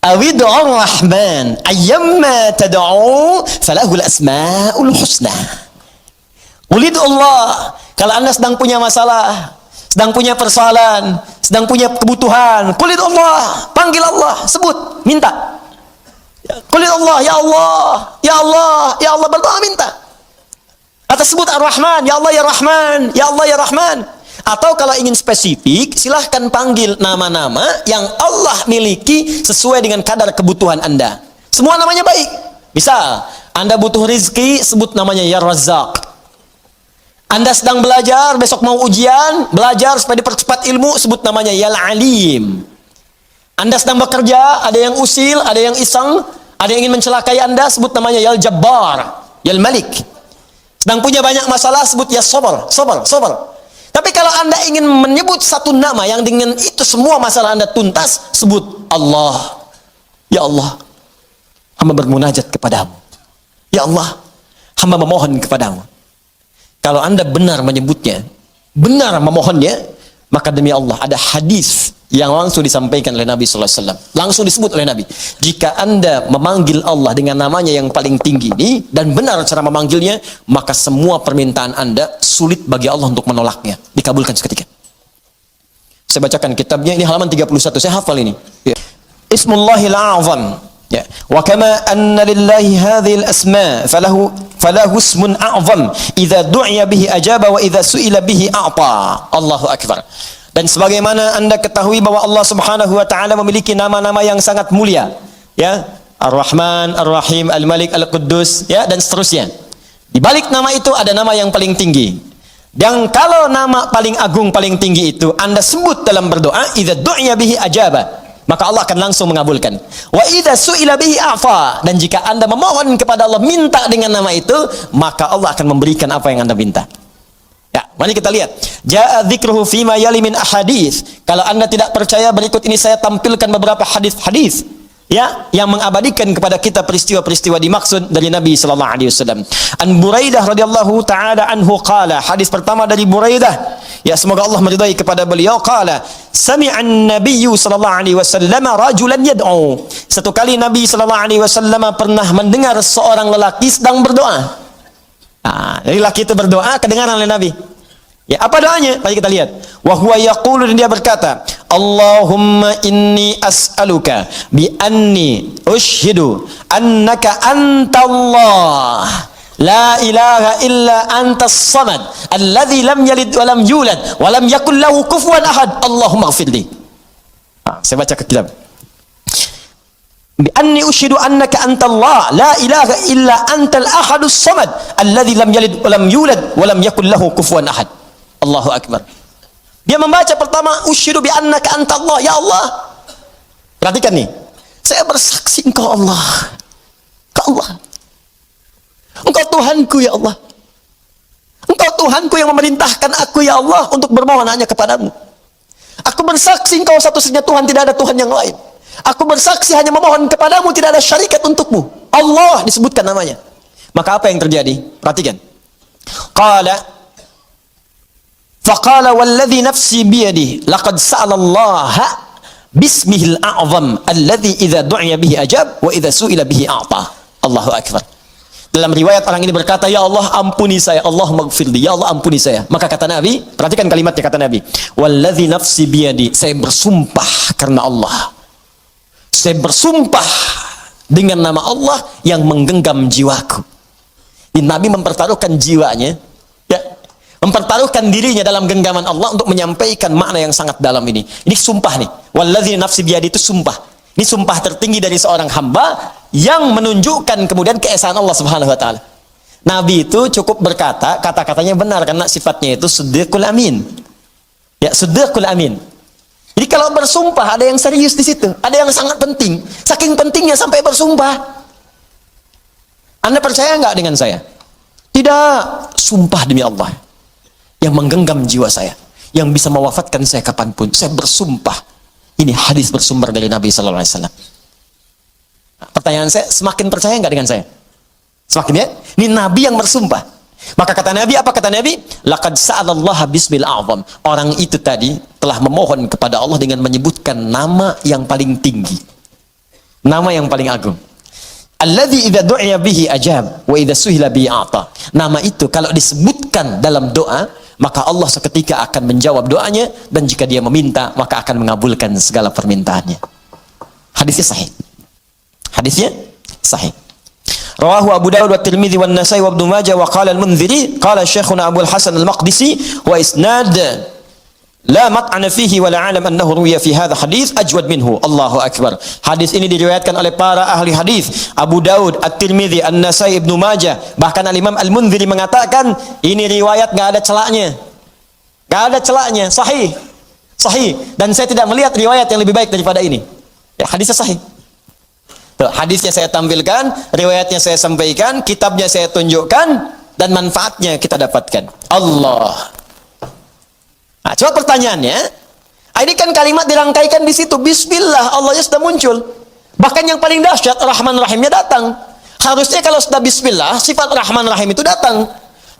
Awid'u Rahman ayyamma tad'u falahul asmaul husna. Ulid Allah, kalau Anda sedang punya masalah, sedang punya persoalan, sedang punya kebutuhan, qulid Allah, panggil Allah, sebut, minta. Qulid Allah, ya Allah, ya Allah, ya Allah, berdoa minta. Atau sebut Ar-Rahman, ya Allah ya Rahman, ya Allah ya Rahman. Atau kalau ingin spesifik, silahkan panggil nama-nama yang Allah miliki sesuai dengan kadar kebutuhan Anda. Semua namanya baik. Bisa, Anda butuh rizki, sebut namanya Ya Razzaq. Anda sedang belajar, besok mau ujian, belajar supaya dipercepat ilmu, sebut namanya Ya Alim. Anda sedang bekerja, ada yang usil, ada yang iseng, ada yang ingin mencelakai Anda, sebut namanya Ya Jabbar, Ya Malik. Sedang punya banyak masalah, sebut ya sabar, sabar, sabar. Tapi kalau Anda ingin menyebut satu nama yang dengan itu semua masalah Anda tuntas, sebut Allah. Ya Allah, hamba bermunajat kepadamu. Ya Allah, hamba memohon kepadamu. Kalau Anda benar menyebutnya, benar memohonnya, maka demi Allah ada hadis yang langsung disampaikan oleh Nabi sallallahu alaihi wasallam. Langsung disebut oleh Nabi. Jika Anda memanggil Allah dengan namanya yang paling tinggi ini dan benar cara memanggilnya, maka semua permintaan Anda sulit bagi Allah untuk menolaknya. Dikabulkan seketika. Saya bacakan kitabnya, ini halaman 31. Saya hafal ini. Ya. Ismullahil a'zam. Ya. Wa kama anna lillahi hadhil asma falahu ismun a'zam idza du'iya bihi ajaba wa idza su'ila bihi a'ta. Allahu akbar. Dan sebagaimana Anda ketahui bahwa Allah Subhanahu wa taala memiliki nama-nama yang sangat mulia, ya, Ar-Rahman, Ar-Rahim, Al-Malik, Al-Quddus, ya, dan seterusnya. Di balik nama itu ada nama yang paling tinggi. Dan kalau nama paling agung, paling tinggi itu Anda sebut dalam berdoa, idza du'iya bihi ajaba, maka Allah akan langsung mengabulkan. Wa idza su'ila bihi afa, dan jika Anda memohon kepada Allah, minta dengan nama itu, maka Allah akan memberikan apa yang Anda minta. Ya, mari kita lihat. Ja'a dzikruhu fima yali min ahadits. Kalau Anda tidak percaya, berikut ini saya tampilkan beberapa hadis-hadis, ya, yang mengabadikan kepada kita peristiwa-peristiwa dimaksud dari Nabi sallallahu alaihi wasallam. An Buraidah radhiyallahu taala anhu qala, hadis pertama dari Buraidah, ya, semoga Allah meridai kepada beliau, qala sami'an nabiyyu sallallahu alaihi wasallam rajulan yad'u. Satu kali Nabi sallallahu alaihi wasallam pernah mendengar seorang lelaki sedang berdoa. Jadi lelaki itu berdoa, kedengaran oleh Nabi. Ya, apa doanya? Mari kita lihat. Wa huwa yaqulu, dan dia berkata, Allahumma inni as'aluka bi anni ushhidu annaka antallah la ilaha illa antas samad alladzi lam yalid wa lam yulad wa lam yakul lahu kufuwan ahad. Allahumma ighfirli. Saya baca ke kitab. Bi anni ushhidu annaka antallah la ilaha illa antal ahadus samad alladzi lam yalid wa lam yulad wa lam yakul lahu kufuwan ahad. Allahu akbar. Dia membaca pertama, ushhidu bi annaka antallah, ya Allah. Perhatikan nih. Saya bersaksi Engkau Allah. Engkau Allah. Engkau Tuhanku, ya Allah. Engkau Tuhanku yang memerintahkan aku, ya Allah, untuk bermohon hanya kepadamu. Aku bersaksi Engkau satu-satunya Tuhan, tidak ada Tuhan yang lain. Aku bersaksi hanya memohon kepadamu, tidak ada syarikat untukmu. Allah disebutkan namanya. Maka apa yang terjadi? Perhatikan. Faqala walladhi nafsi biyadihi laqad sa'ala Allah bismihil a'zam alladhi idza du'iya bihi ajab wa idza su'ila bihi a'ta. Allahu akbar. Dalam riwayat orang ini berkata, ya Allah ampuni saya, Allahumma ighfirli, ya Allah ampuni saya. Maka kata Nabi, perhatikan kalimatnya, kata Nabi, walladhi nafsi biyadi, saya bersumpah karena Allah. Saya bersumpah dengan nama Allah yang menggenggam jiwaku. Nabi mempertaruhkan jiwanya, ya, mempertaruhkan dirinya dalam genggaman Allah untuk menyampaikan makna yang sangat dalam ini. Ini sumpah nih. Walladzi nafsi biyadi, itu sumpah. Ini sumpah tertinggi dari seorang hamba yang menunjukkan kemudian keesaan Allah Subhanahu wa taala. Nabi itu cukup berkata, kata-katanya benar karena sifatnya itu siddiqul amin. Ya, siddiqul amin. Jadi kalau bersumpah ada yang serius di situ, ada yang sangat penting. Saking pentingnya sampai bersumpah. Anda percaya nggak dengan saya? Tidak, sumpah demi Allah yang menggenggam jiwa saya, yang bisa mewafatkan saya kapanpun. Saya bersumpah. Ini hadis bersumber dari Nabi Sallallahu Alaihi Wasallam. Pertanyaan saya, semakin percaya nggak dengan saya? Semakin, ya? Ini Nabi yang bersumpah. Maka kata Nabi, apa kata Nabi? Laqad sa'alallaha bismil a'zam. Orang itu tadi telah memohon kepada Allah dengan menyebutkan nama yang paling tinggi. Nama yang paling agung. Alladzi idza du'iya bihi ajab wa idza suhila bihi a'ta. Nama itu kalau disebutkan dalam doa, maka Allah seketika akan menjawab doanya, dan jika dia meminta, maka akan mengabulkan segala permintaannya. Hadisnya sahih. Hadisnya sahih. Rawahu Abu Dawud wa Tirmidzi wa Nasai wa Ibnu Majah wa qala al-Munziri qala Syekhuna Abu al-Hasan al-Maqdisi wa isnad la mat'ana fihi wa la alam annahu ruwiya fi hadha hadis ajwad minhu. Allahu akbar. Hadis ini diriwayatkan oleh para ahli hadis, Abu Daud, At-Tirmidzi, An-Nasai, Ibnu Majah. Bahkan Al-Imam Al-Munziri mengatakan ini riwayat enggak ada celaknya. Enggak ada celaknya, sahih. Sahih, dan saya tidak melihat riwayat yang lebih baik daripada ini. Ya, hadisnya sahih. Tuh, hadisnya saya tampilkan, riwayatnya saya sampaikan, kitabnya saya tunjukkan, dan manfaatnya kita dapatkan. Allah. Nah, coba pertanyaannya, ini kan kalimat dirangkaikan di situ. Bismillah, Allahnya sudah muncul. Bahkan yang paling dahsyat, Rahman Rahimnya datang. Harusnya kalau sudah Bismillah, sifat Rahman Rahim itu datang.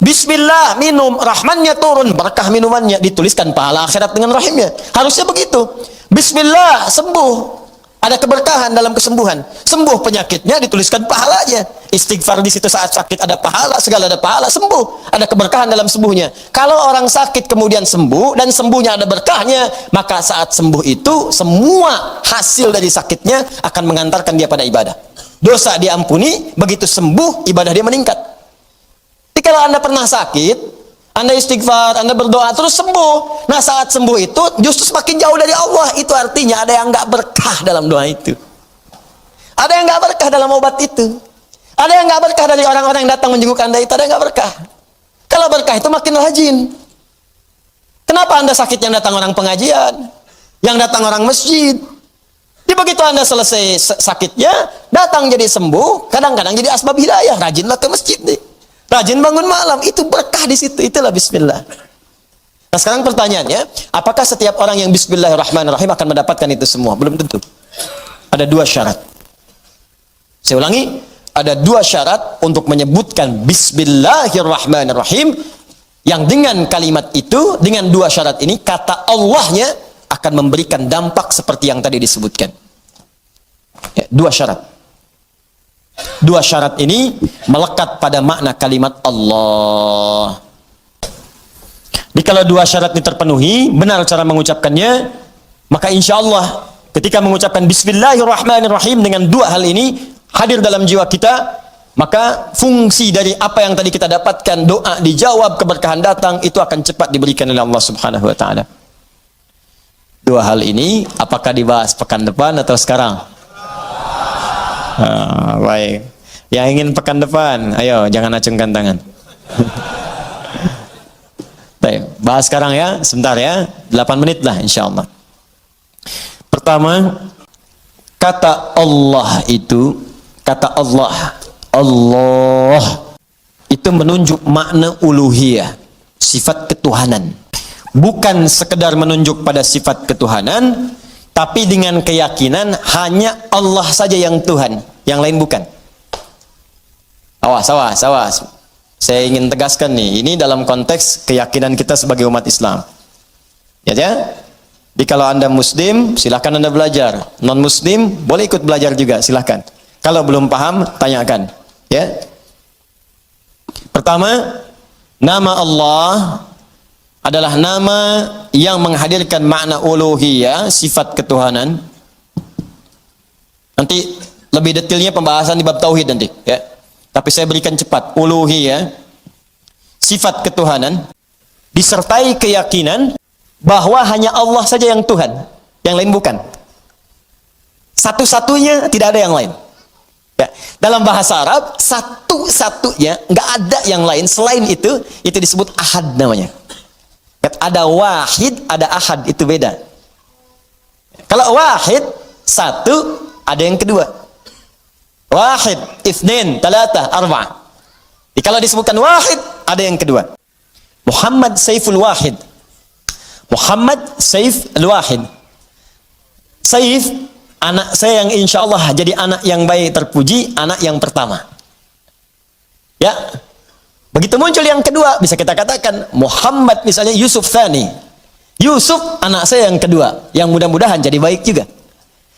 Bismillah, minum, Rahmannya turun, berkah minumannya, dituliskan pahala akhirat dengan Rahimnya. Harusnya begitu. Bismillah, sembuh. Ada keberkahan dalam kesembuhan. Sembuh penyakitnya, dituliskan pahalanya. Istighfar di situ saat sakit ada pahala, segala ada pahala, sembuh. Ada keberkahan dalam sembuhnya. Kalau orang sakit kemudian sembuh, dan sembuhnya ada berkahnya, maka saat sembuh itu, semua hasil dari sakitnya akan mengantarkan dia pada ibadah. Dosa diampuni, begitu sembuh, ibadah dia meningkat. Jadi kalau Anda pernah sakit, Anda istighfar, Anda berdoa, terus sembuh. Nah, saat sembuh itu justru semakin jauh dari Allah. Itu artinya ada yang nggak berkah dalam doa itu. Ada yang nggak berkah dalam obat itu. Ada yang nggak berkah dari orang-orang yang datang menjenguk Anda itu. Ada yang nggak berkah. Kalau berkah itu makin rajin. Kenapa Anda sakit yang datang orang pengajian? Yang datang orang masjid? Jadi begitu Anda selesai sakitnya, datang jadi sembuh, kadang-kadang jadi asbab hidayah. Rajinlah ke masjid nih. Rajin bangun malam, itu berkah di situ, itulah bismillah. Nah, sekarang pertanyaannya, apakah setiap orang yang bismillahirrahmanirrahim akan mendapatkan itu semua? Belum tentu. Ada dua syarat. Saya ulangi, ada dua syarat untuk menyebutkan bismillahirrahmanirrahim, yang dengan kalimat itu, dengan dua syarat ini, kata Allahnya akan memberikan dampak seperti yang tadi disebutkan. Ya, dua syarat. Dua syarat ini melekat pada makna kalimat Allah. Jadi kalau dua syarat ini terpenuhi, benar cara mengucapkannya, maka insya Allah ketika mengucapkan bismillahirrahmanirrahim dengan dua hal ini hadir dalam jiwa kita, maka fungsi dari apa yang tadi kita dapatkan, doa dijawab, keberkahan datang, itu akan cepat diberikan oleh Allah Subhanahu wa taala. Dua hal ini apakah dibahas pekan depan atau sekarang? Baik. Yang ingin pekan depan, ayo jangan acungkan tangan. Baik, bahas sekarang ya, sebentar ya, 8 menit lah insya Allah. Pertama, kata Allah itu, kata Allah, Allah itu menunjuk makna uluhiyah, sifat ketuhanan. Bukan sekedar menunjuk pada sifat ketuhanan, tapi dengan keyakinan hanya Allah saja yang Tuhan, yang lain bukan. Awas. Saya ingin tegaskan nih, ini dalam konteks keyakinan kita sebagai umat Islam. Ya. Jadi kalau Anda Muslim, silahkan Anda belajar. Non Muslim, boleh ikut belajar juga, silahkan. Kalau belum paham, tanyakan. Ya. Pertama, nama Allah adalah nama yang menghadirkan makna uluhiyah, sifat ketuhanan. Nanti lebih detailnya pembahasan di bab tauhid nanti, ya. Tapi saya berikan cepat. Uluhiyah, sifat ketuhanan, disertai keyakinan bahwa hanya Allah saja yang Tuhan, yang lain bukan. Satu-satunya, tidak ada yang lain. Ya. Dalam bahasa Arab, satu-satunya, nggak ada yang lain selain itu disebut ahad namanya. Ada wahid, ada ahad, itu beda. Kalau wahid, satu, ada yang kedua. Wahid, itsnain, talata, arba'. Kalau disebutkan wahid, ada yang kedua. Muhammad Saiful Wahid. Muhammad Saif Al-Wahid. Saif, anak saya yang insya Allah jadi anak yang baik terpuji, anak yang pertama. Ya. Begitu muncul yang kedua, bisa kita katakan Muhammad misalnya Yusuf Thani. Yusuf anak saya yang kedua, yang mudah-mudahan jadi baik juga.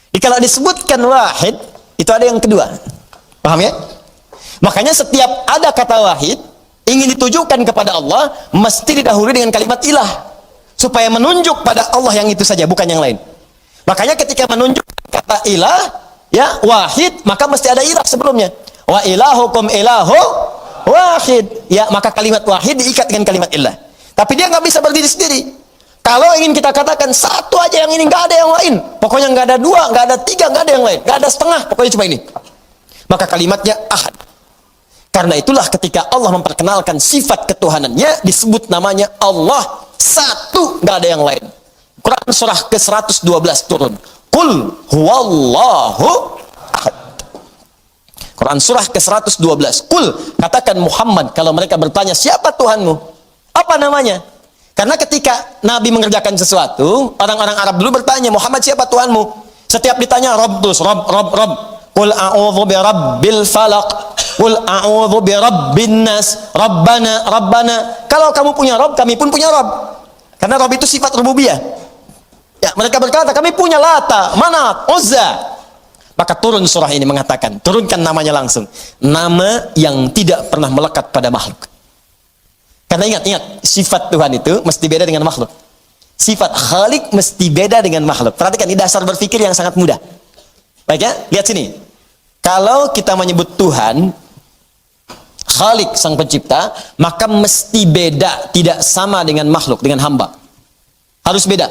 Jadi kalau disebutkan wahid, itu ada yang kedua. Paham ya? Makanya setiap ada kata wahid, ingin ditujukan kepada Allah, mesti didahului dengan kalimat ilah. Supaya menunjuk pada Allah yang itu saja, bukan yang lain. Makanya ketika menunjuk kata ilah, ya wahid, maka mesti ada ilah sebelumnya. Wa ilahukum ilahu wahid, ya, maka kalimat wahid diikat dengan kalimat ilah. Tapi dia nggak bisa berdiri sendiri. Kalau ingin kita katakan satu aja yang ini, nggak ada yang lain, pokoknya nggak ada dua, nggak ada tiga, nggak ada yang lain, nggak ada setengah, pokoknya cuma ini, maka kalimatnya ahad. Karena itulah ketika Allah memperkenalkan sifat ketuhanannya, disebut namanya Allah satu, nggak ada yang lain. Quran surah ke-112 turun, Qul huwallahu ahad. Quran surah ke-112. Qul, katakan Muhammad, kalau mereka bertanya, siapa Tuhanmu? Apa namanya? Karena ketika Nabi mengerjakan sesuatu, orang-orang Arab dulu bertanya, Muhammad siapa Tuhanmu? Setiap ditanya, Rabb terus, Rabb. Qul a'udzu bi rabbil falaq. Qul a'udzu bi rabbin nas. Rabbana. Kalau kamu punya Rabb, kami pun punya Rabb. Karena Rabb itu sifat rububiyah. Ya, mereka berkata, kami punya Lata, Manat, Uzza. Maka turun surah ini mengatakan, turunkan namanya langsung. Nama yang tidak pernah melekat pada makhluk. Karena ingat, sifat Tuhan itu mesti beda dengan makhluk. Sifat Khalik mesti beda dengan makhluk. Perhatikan, ini dasar berpikir yang sangat mudah. Baik ya, lihat sini. Kalau kita menyebut Tuhan, Khalik sang pencipta, maka mesti beda, tidak sama dengan makhluk, dengan hamba. Harus beda.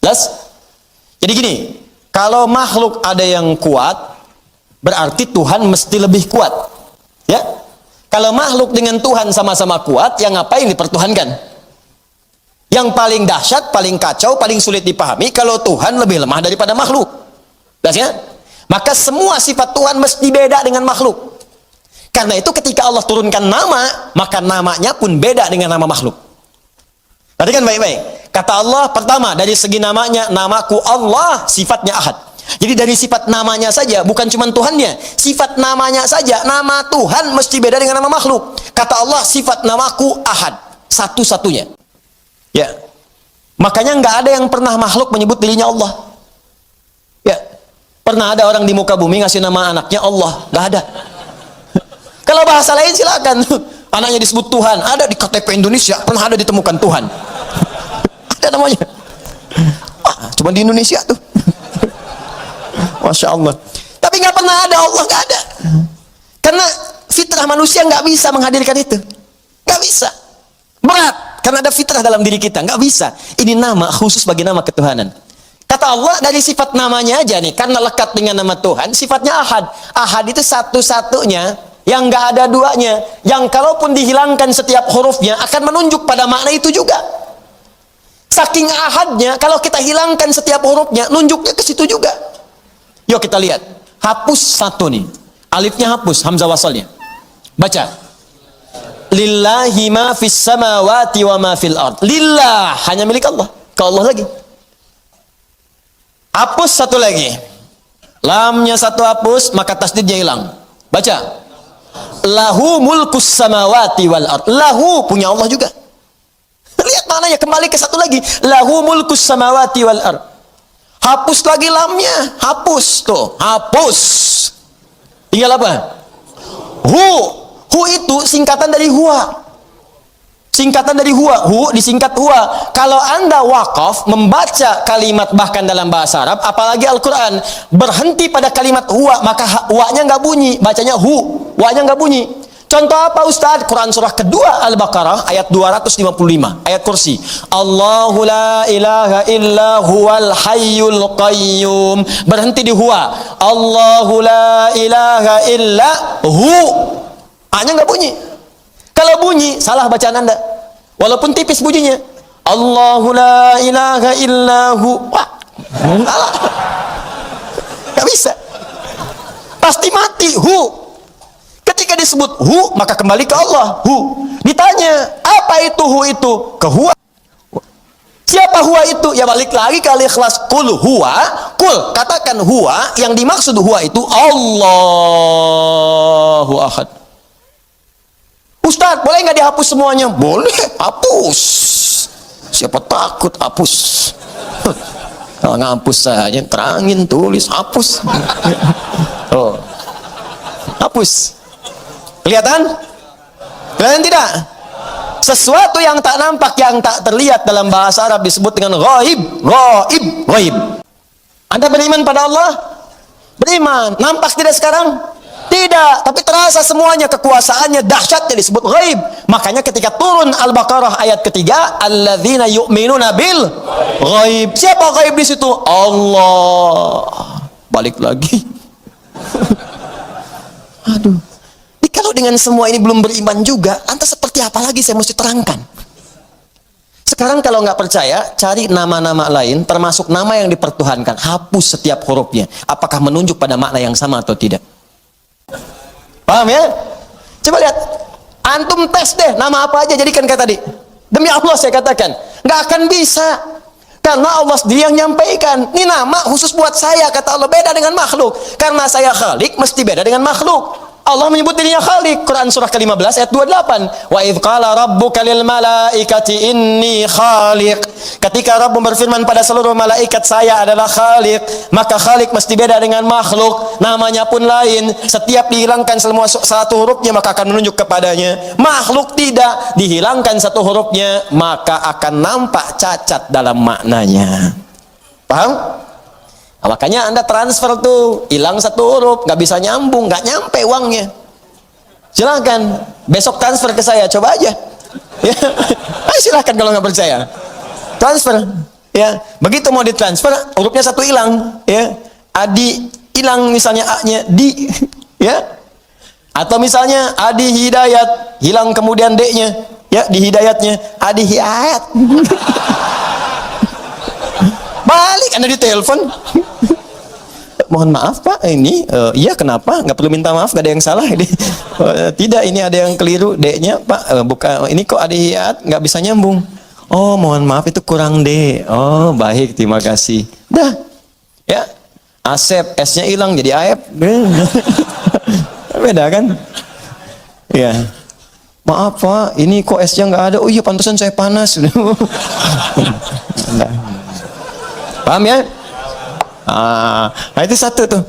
Jelas? Jadi gini, kalau makhluk ada yang kuat, berarti Tuhan mesti lebih kuat. Ya? Kalau makhluk dengan Tuhan sama-sama kuat, yang ngapain dipertuhankan? Yang paling dahsyat, paling kacau, paling sulit dipahami, kalau Tuhan lebih lemah daripada makhluk. Jelas ya? Maka semua sifat Tuhan mesti beda dengan makhluk. Karena itu ketika Allah turunkan nama, maka namanya pun beda dengan nama makhluk. Perhatikan baik-baik. Kata Allah pertama, dari segi namanya, namaku Allah, sifatnya ahad. Jadi dari sifat namanya saja, bukan cuma Tuhannya, sifat namanya saja, nama Tuhan mesti beda dengan nama makhluk. Kata Allah, sifat namaku ahad, satu-satunya. Ya. Makanya nggak ada yang pernah makhluk menyebut dirinya Allah. Ya. Pernah ada orang di muka bumi ngasih nama anaknya Allah? Nggak ada. Kalau bahasa lain silakan. Anaknya disebut Tuhan. Ada di KTP Indonesia, pernah ada ditemukan Tuhan. Ada namanya. Wah, cuma di Indonesia tuh. Masya Allah. Tapi nggak pernah ada Allah, nggak ada. Karena fitrah manusia nggak bisa menghadirkan itu. Nggak bisa. Berat. Karena ada fitrah dalam diri kita. Nggak bisa. Ini nama khusus bagi nama ketuhanan. Kata Allah, dari sifat namanya aja nih, karena lekat dengan nama Tuhan, sifatnya ahad. Ahad itu satu-satunya, yang nggak ada duanya, yang kalaupun dihilangkan setiap hurufnya, akan menunjuk pada makna itu juga. Saking ahadnya, kalau kita hilangkan setiap hurufnya, nunjuknya ke situ juga. Yuk kita lihat, hapus satu nih, alifnya hapus, hamzah wasalnya. Baca. Lillahi ma fis samawati wa ma fil ard. Lillah, hanya milik Allah. Ke Allah lagi. Hapus satu lagi. Lamnya satu hapus, maka tasdidnya hilang. Baca. Lahu mulkus samawati wal ard. Lahu, punya Allah juga. Lihat maknanya, kembali ke satu lagi. Lahu mulkus samawati wal ard. Hapus lagi lamnya. Hapus. Tuh, hapus. Tinggal apa? Hu. Hu itu singkatan dari huwa. Singkatan dari huwa, hu disingkat huwa. Kalau Anda wakaf membaca kalimat bahkan dalam bahasa Arab, apalagi Al-Quran, berhenti pada kalimat huwa, maka huwa-nya nggak bunyi, bacanya hu, wa-nya nggak bunyi. Contoh apa Ustaz? Quran surah kedua Al-Baqarah ayat 255, ayat kursi. Allahu la ilaha illa huwal hayyul qayyum. Berhenti di huwa. Allahu la ilaha illa hu. A-nya nggak bunyi. Kalau bunyi, salah bacaan Anda. Walaupun tipis bunyinya. Allahu la ilaha illahu. Wah, salah. Gak bisa. Pasti mati. Hu. Ketika disebut hu, maka kembali ke Allah. Hu. Ditanya, apa itu hu itu? Ke huwa. Siapa huwa itu? Ya balik lagi ke Al-Ikhlas. Kul huwa. Kul, katakan huwa. Yang dimaksud huwa itu Allahu ahad. Ustaz, boleh nggak dihapus semuanya? Boleh, hapus. Siapa takut hapus? Kalau nggak hapus saja, terangin, tulis, hapus. Oh, hapus. Kelihatan? Kelihatan tidak? Sesuatu yang tak nampak, yang tak terlihat dalam bahasa Arab disebut dengan ghaib, ghaib, ghaib. Anda beriman pada Allah? Beriman. Nampak tidak sekarang? Tidak, tapi terasa semuanya, kekuasaannya, dahsyatnya disebut ghaib. Makanya ketika turun Al-Baqarah ayat ketiga, alladzina yu'minuna bil ghaib. Siapa ghaib di situ? Allah. Balik lagi. Aduh. Jadi kalau dengan semua ini belum beriman juga, Anda seperti apa lagi saya mesti terangkan? Sekarang kalau nggak percaya, cari nama-nama lain, termasuk nama yang dipertuhankan. Hapus setiap hurufnya. Apakah menunjuk pada makna yang sama atau tidak? Paham ya? Coba lihat, antum tes deh, nama apa aja jadikan kayak tadi. Demi Allah saya katakan, nggak akan bisa. Karena Allah sendiri yang nyampaikan. Ini nama khusus buat saya, kata Allah, beda dengan makhluk. Karena saya Khalik, mesti beda dengan makhluk. Allah menyebut dirinya Khalik. Quran surah ke-15 ayat 28. Wa idh qala rabbuka lil malaikati inni khaliq. Ketika Rabb berfirman pada seluruh malaikat, saya adalah Khalik, maka Khalik mesti beda dengan makhluk. Namanya pun lain. Setiap dihilangkan semua satu hurufnya maka akan menunjuk kepadanya. Makhluk tidak, dihilangkan satu hurufnya maka akan nampak cacat dalam maknanya. Paham? Nah, makanya Anda transfer tuh, hilang satu huruf, nggak bisa nyambung, nggak nyampe uangnya. Silakan, besok transfer ke saya, coba aja. Ya, silakan kalau nggak percaya, transfer. Ya, begitu mau ditransfer, hurufnya satu hilang. Ya, Adi hilang misalnya A-nya, di, ya. Atau misalnya Adi Hidayat, hilang kemudian D-nya, ya di Hidayatnya, Adi Hidayat. Balik Anda ditelepon. Mohon maaf Pak, ini iya kenapa? Nggak perlu minta maaf, nggak ada yang salah ini. Tidak, ini ada yang keliru D-nya Pak. Bukan, ini kok ada hiat, nggak bisa nyambung. Oh mohon maaf itu kurang D. Oh baik, terima kasih. Dah, ya. Asep, S-nya hilang jadi Aep. Beda kan? Ya. Maaf Pak, ini kok S-nya nggak ada. Oh iya pantesan saya panas. Paham ya? Nah itu satu tuh.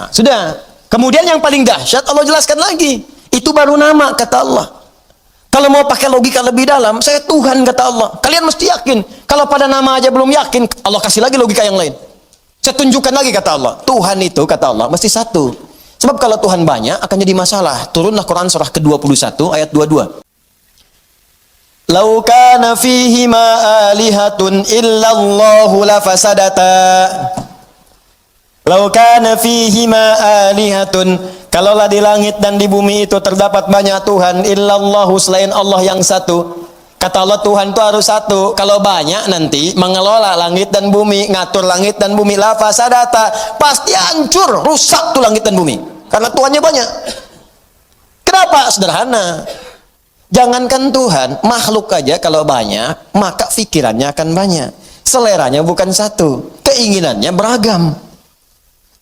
Nah, sudah. Kemudian yang paling dahsyat Allah jelaskan lagi. Itu baru nama, kata Allah. Kalau mau pakai logika lebih dalam, saya Tuhan, kata Allah. Kalian mesti yakin. Kalau pada nama aja belum yakin, Allah kasih lagi logika yang lain. Saya tunjukkan lagi, kata Allah. Tuhan itu, kata Allah, mesti satu. Sebab kalau Tuhan banyak akan jadi masalah. Turunlah Quran surah ke-21 ayat 22. Lau kana fihima alihatun illallahu lafasadata. Lau kana fihima alihatun, kalaulah di langit dan di bumi itu terdapat banyak Tuhan, illallahu, selain Allah yang satu. Kata Allah Tuhan itu harus satu. Kalau banyak nanti mengelola langit dan bumi, ngatur langit dan bumi, lafasadata, pasti hancur, rusak tuh langit dan bumi. Karena Tuhannya banyak. Kenapa? Sederhana. Jangankan Tuhan, makhluk aja kalau banyak, maka pikirannya akan banyak. Seleranya bukan satu, keinginannya beragam.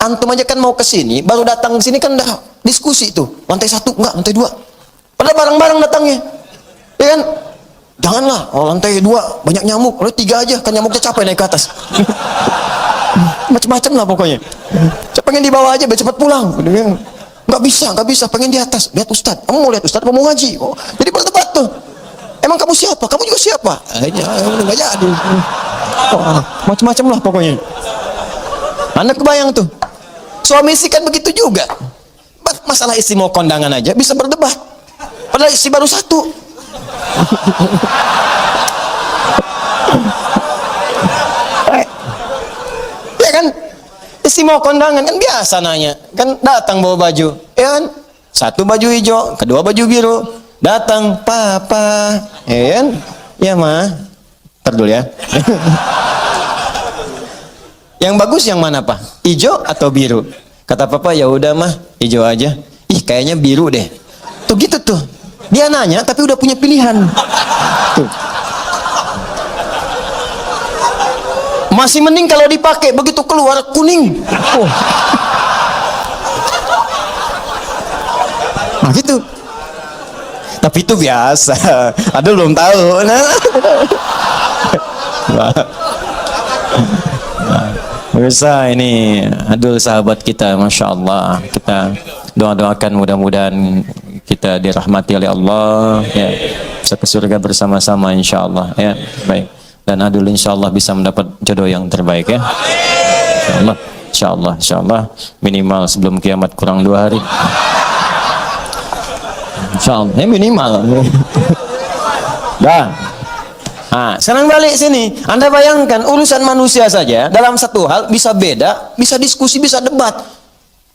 Antum aja kan mau ke sini, baru datang ke sini kan udah diskusi tuh. Lantai 1 enggak, lantai 2. Padahal bareng-bareng datangnya. Ya kan? Janganlah, oh lantai 2 banyak nyamuk, lalu 3 aja, kan nyamuknya capek naik ke atas. Macam-macam lah pokoknya. Saya pengen di bawah aja, biar cepat pulang. Nggak bisa, pengen di atas. Lihat Ustadz, kamu mau lihat Ustadz apa mau ngaji? Oh, jadi berdebat tuh. Emang kamu siapa? Kamu juga siapa? Nggak jadi. Oh, macam-macam lah pokoknya. Anda kebayang tuh. Suami istri kan begitu juga. Masalah istri mau kondangan aja bisa berdebat. Padahal istri baru satu. Ya kan? Istri mau kondangan kan biasa nanya, kan datang bawa baju, ya kan? Satu baju hijau, kedua baju biru, datang papa, ya kan? Ya mah, ntar dulu ya. Yang bagus yang mana Pak? Hijau atau biru? Kata papa ya udah mah, hijau aja. Ih kayaknya biru deh. Tuh gitu tuh. Dia nanya tapi udah punya pilihan. Tuh. Masih mending kalau dipakai, begitu keluar kuning. Oh. Nah gitu. Tapi itu biasa. Aduh belum tahu. Pemirsa ini aduh sahabat kita, masya Allah. Kita doakan mudah-mudahan kita dirahmati oleh Allah, ya, bisa ke surga bersama-sama insya Allah, ya. Baik. Dan Adul insya Allah bisa mendapat jodoh yang terbaik, ya. Insya Allah minimal sebelum kiamat kurang 2 hari. Insya Allah, ya minimal. Dah. Nah, sekarang balik sini. Anda bayangkan urusan manusia saja dalam satu hal bisa beda, bisa diskusi, bisa debat.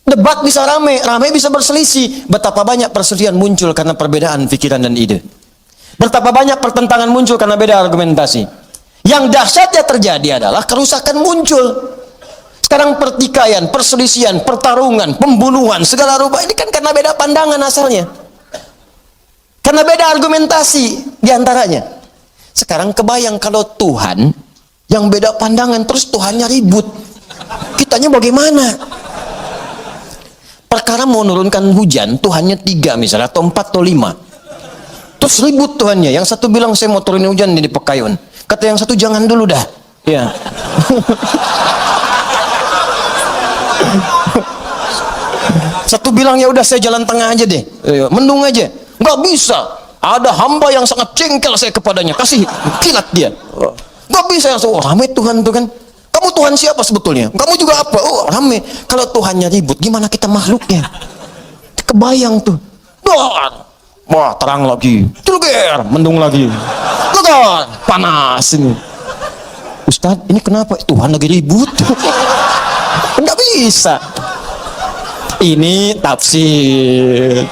Debat bisa rame bisa berselisih. Betapa banyak perselisihan muncul karena perbedaan pikiran dan ide. Betapa banyak pertentangan muncul karena beda argumentasi. Yang dahsyatnya terjadi adalah kerusakan muncul. Sekarang pertikaian, perselisihan, pertarungan, pembunuhan, segala rupa ini kan karena beda pandangan asalnya. Karena beda argumentasi diantaranya. Sekarang kebayang kalau Tuhan yang beda pandangan terus Tuhannya ribut. Kitanya bagaimana? Perkara mau menurunkan hujan, Tuhannya 3 misalnya, atau 4 atau 5. Terus ribut Tuhannya. Yang satu bilang saya mau turunin hujan di Pekayun. Kata yang satu jangan dulu dah. Ya. Satu bilang ya udah saya jalan tengah aja deh, mendung aja. Nggak bisa, ada hamba yang sangat jengkel saya kepadanya, kasih kilat dia. Nggak bisa yang rame Tuhan tuh kan. Kamu Tuhan siapa sebetulnya? Kamu juga apa? Oh rame. Kalau Tuhannya ribut, gimana kita makhluknya? Kebayang tuh. Wah terang lagi, celuger, mendung lagi, legar, panas ini. Ustadz, ini kenapa? Tuhan lagi ribut. Nggak bisa. Ini tafsir,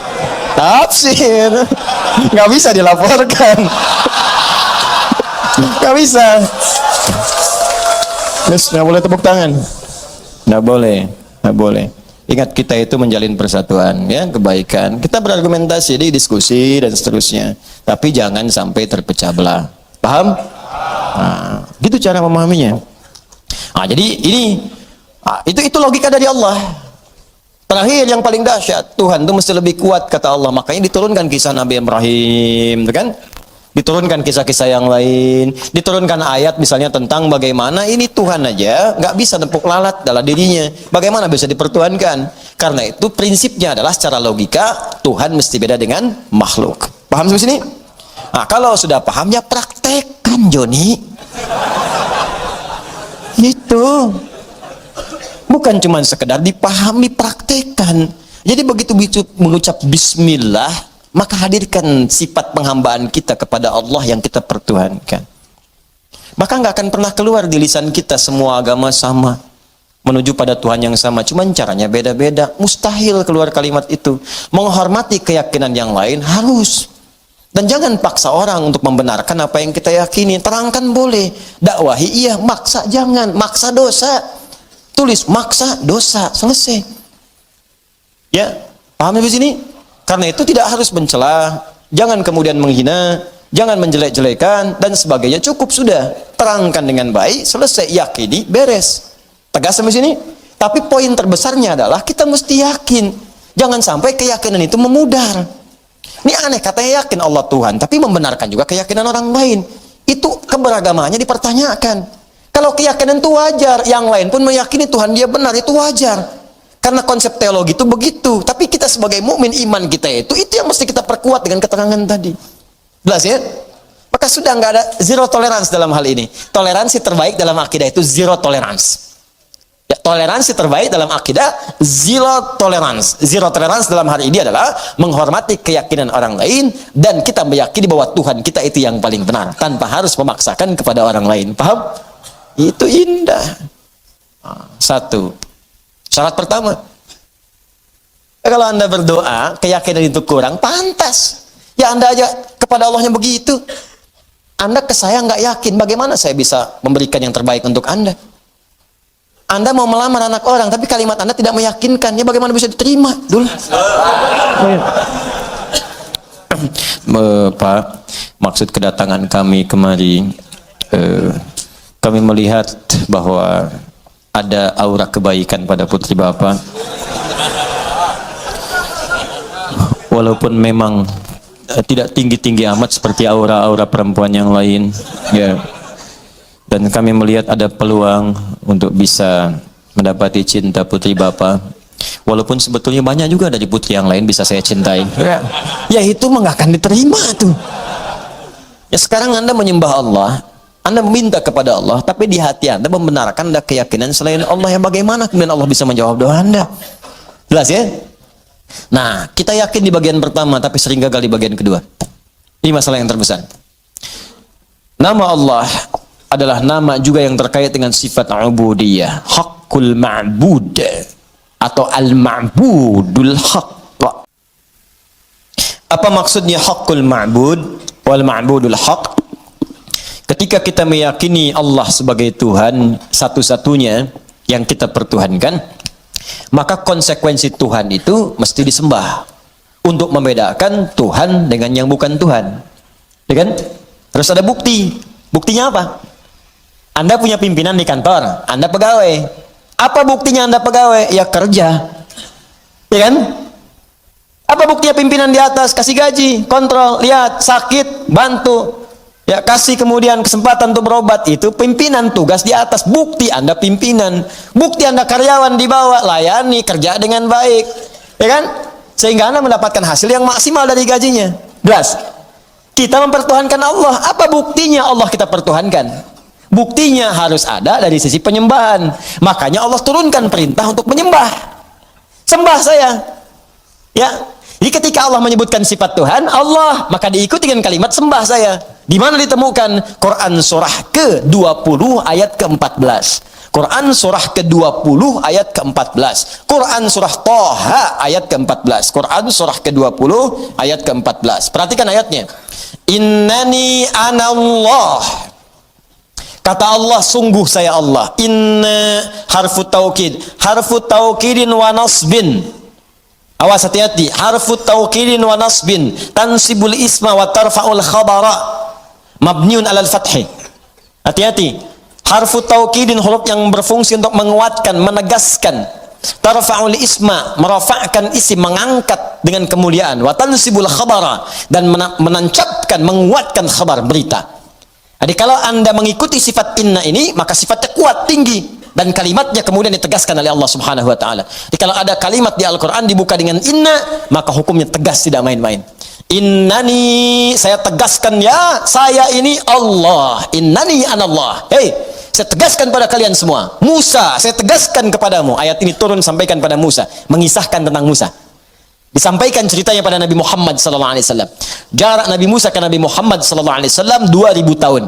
nggak bisa dilaporkan, nggak bisa. Terus nggak boleh tepuk tangan, nggak boleh. Ingat kita itu menjalin persatuan, ya kebaikan. Kita berargumentasi, diskusi dan seterusnya. Tapi jangan sampai terpecah belah. Paham? Nah, gitu cara memahaminya. Nah, jadi ini, itu logika dari Allah. Terakhir yang paling dahsyat, Tuhan itu mesti lebih kuat kata Allah. Makanya diturunkan kisah Nabi Ibrahim, kan? Diturunkan kisah-kisah yang lain, diturunkan ayat misalnya tentang bagaimana ini Tuhan aja nggak bisa nepuk lalat dalam dirinya. Bagaimana bisa dipertuhankan? Karena itu prinsipnya adalah secara logika Tuhan mesti beda dengan makhluk. Paham sampai sini? Nah, kalau sudah paham ya praktekkan, Joni. Itu bukan cuma sekedar dipahami, praktekkan. Jadi begitu mengucap bismillah, maka hadirkan sifat penghambaan kita kepada Allah yang kita pertuhankan. Maka nggak akan pernah keluar di lisan kita semua agama sama, menuju pada Tuhan yang sama. Cuman caranya beda-beda. Mustahil keluar kalimat itu. Menghormati keyakinan yang lain harus. Dan jangan paksa orang untuk membenarkan apa yang kita yakini. Terangkan boleh, dakwahi iya, maksa jangan, maksa dosa. Tulis maksa dosa, selesai. Ya, paham di sini? Karena itu tidak harus mencela, jangan kemudian menghina, jangan menjelek-jelekan dan sebagainya. Cukup sudah, terangkan dengan baik, selesai, yakini, beres. Tegas sampai sini? Tapi poin terbesarnya adalah kita mesti yakin. Jangan sampai keyakinan itu memudar. Ini aneh, katanya yakin Allah Tuhan, tapi membenarkan juga keyakinan orang lain. Itu keberagamannya dipertanyakan. Kalau keyakinan itu wajar, yang lain pun meyakini Tuhan dia benar, itu wajar. Karena konsep teologi itu begitu. Tapi kita sebagai mukmin, iman kita itu yang mesti kita perkuat dengan keterangan tadi. Jelas ya? Maka sudah nggak ada zero tolerance dalam hal ini. Toleransi terbaik dalam akidah itu zero tolerance. Ya, toleransi terbaik dalam akidah zero tolerance. Zero tolerance dalam hari ini adalah menghormati keyakinan orang lain dan kita meyakini bahwa Tuhan kita itu yang paling benar tanpa harus memaksakan kepada orang lain. Paham? Itu indah. Satu. Syarat pertama. Kalau Anda berdoa, keyakinan itu kurang, pantas. Ya Anda aja kepada Allahnya begitu. Anda ke saya nggak yakin, bagaimana saya bisa memberikan yang terbaik untuk Anda? Anda mau melamar anak orang, tapi kalimat Anda tidak meyakinkan, ya bagaimana bisa diterima? Dulu. Pak, maksud kedatangan kami kemari, kami melihat bahwa ada aura kebaikan pada putri Bapak. Walaupun memang tidak tinggi-tinggi amat seperti aura-aura perempuan yang lain, ya. Dan kami melihat ada peluang untuk bisa mendapati cinta putri Bapak. Walaupun sebetulnya banyak juga dari putri yang lain bisa saya cintai. Ya itu mah nggak akan diterima tuh. Ya sekarang Anda menyembah Allah, Anda meminta kepada Allah, tapi di hati Anda membenarkan ada keyakinan selain Allah, yang bagaimana kemudian Allah bisa menjawab doa Anda? Jelas ya? Nah, kita yakin di bagian pertama, tapi sering gagal di bagian kedua. Ini masalah yang terbesar. Nama Allah adalah nama juga yang terkait dengan sifat ubudiyah, haqqul ma'bud atau al-ma'budul haqq. Apa maksudnya haqqul ma'bud wal ma'budul haqq? Ketika kita meyakini Allah sebagai Tuhan satu-satunya yang kita pertuhankan, maka konsekuensi Tuhan itu mesti disembah untuk membedakan Tuhan dengan yang bukan Tuhan. Ya kan? Harus ada bukti. Buktinya apa? Anda punya pimpinan di kantor, Anda pegawai. Apa buktinya Anda pegawai? Ya kerja. Ya kan? Apa buktinya pimpinan di atas? Kasih gaji, kontrol, lihat, sakit, bantu. Ya, kasih kemudian kesempatan untuk berobat. Itu pimpinan, tugas di atas. Bukti Anda pimpinan. Bukti Anda karyawan di bawah, layani, kerja dengan baik. Ya kan? Sehingga Anda mendapatkan hasil yang maksimal dari gajinya. Jelas. Kita mempertuhankan Allah. Apa buktinya Allah kita pertuhankan? Buktinya harus ada dari sisi penyembahan. Makanya Allah turunkan perintah untuk menyembah. Sembah saya. Ya. Jadi ketika Allah menyebutkan sifat Tuhan, Allah, maka diikuti dengan kalimat sembah saya. Di mana ditemukan? Quran surah ke-20 ayat ke-14. Quran surah ke-20 ayat ke-14. Quran surah Thaha ayat ke-14. Quran surah ke-20 ayat ke-14. Perhatikan ayatnya. Innani anallah. Kata Allah, sungguh saya Allah. Inna harfu taukid. Harfu taukidin wa nasbin. Awas, hati-hati. Harfu taukidin wa nasbin. Tansibul isma wa tarfa'ul khabara. Mabniun alal fathi. Hati-hati. Harfu taukidin, huruf yang berfungsi untuk menguatkan, menegaskan. Tarfa'ul isma, merafa'kan isim, mengangkat dengan kemuliaan. Wa tansibul khabara, dan menancapkan, menguatkan khabar, berita. Jadi kalau Anda mengikuti sifat inna ini, maka sifatnya kuat, tinggi, dan kalimatnya kemudian ditegaskan oleh Allah Subhanahu wa taala. Jadi kalau ada kalimat di Al-Qur'an dibuka dengan inna, maka hukumnya tegas, tidak main-main. Innani, saya tegaskan ya, saya ini Allah. Innani anallah. Hei, saya tegaskan pada kalian semua. Musa, saya tegaskan kepadamu. Ayat ini turun sampaikan pada Musa, mengisahkan tentang Musa. Disampaikan ceritanya pada Nabi Muhammad sallallahu alaihi wasallam. Jarak Nabi Musa ke Nabi Muhammad sallallahu alaihi wasallam 2000 tahun.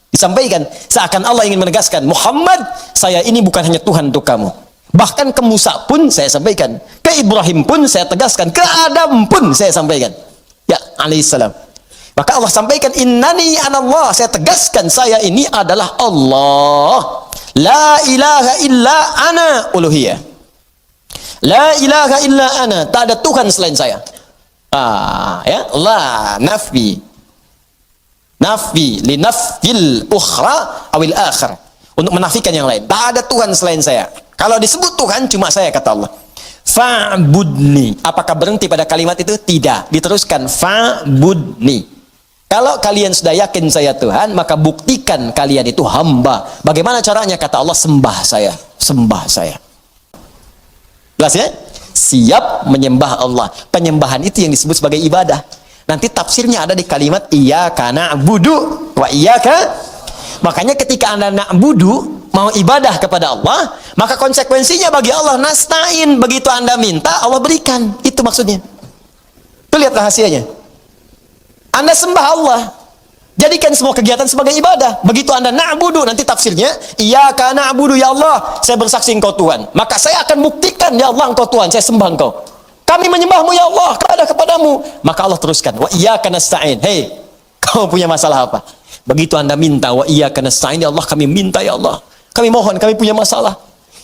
Disampaikan seakan Allah ingin menegaskan, Muhammad, saya ini bukan hanya Tuhan untuk kamu. Bahkan ke Musa pun saya sampaikan, ke Ibrahim pun saya tegaskan, ke Adam pun saya sampaikan. Ya, alaihissalam. Maka Allah sampaikan, innani anallah, saya tegaskan saya ini adalah Allah. La ilaha illa ana uluhiyah. La ilaha illa ana, tak ada Tuhan selain saya. Ya, la nafi. Nafi li nafil ukhra awil akhir. Untuk menafikan yang lain. Tak ada Tuhan selain saya. Kalau disebut Tuhan cuma saya, kata Allah. Fa'budni. Apakah berhenti pada kalimat itu? Tidak. Diteruskan fa'budni. Kalau kalian sudah yakin saya Tuhan, maka buktikan kalian itu hamba. Bagaimana caranya? Kata Allah, sembah saya. Sembah saya. Jelas ya? Siap menyembah Allah. Penyembahan itu yang disebut sebagai ibadah. Nanti tafsirnya ada di kalimat iyyaka na'budu wa iyyaka. Makanya ketika Anda na'budu, mau ibadah kepada Allah, maka konsekuensinya bagi Allah nasta'in. Begitu Anda minta, Allah berikan. Itu maksudnya. Itu lihat rahasianya. Anda sembah Allah, jadikan semua kegiatan sebagai ibadah. Begitu Anda na'budu, nanti tafsirnya iyyaka na'budu, ya Allah, saya bersaksi Engkau Tuhan, maka saya akan buktikan, ya Allah, Engkau Tuhan, saya sembah Engkau. Kami menyembahmu, ya Allah, kepadamu. Maka Allah teruskan, wa iyyaka nasta'in. Hei, kau punya masalah apa? Begitu Anda minta, wa iyyaka nasta'in, ya Allah, kami minta, ya Allah, kami mohon, kami punya masalah,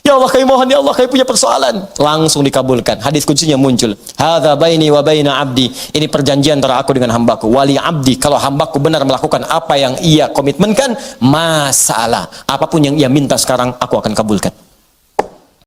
ya Allah, kami mohon, ya Allah, kami punya persoalan. Langsung dikabulkan. Hadis kuncinya muncul. Hadza baini wa baina abdi. Ini perjanjian antara aku dengan hambaku. Wali abdi, kalau hambaku benar melakukan apa yang ia komitmenkan, masalah apapun yang ia minta sekarang, aku akan kabulkan.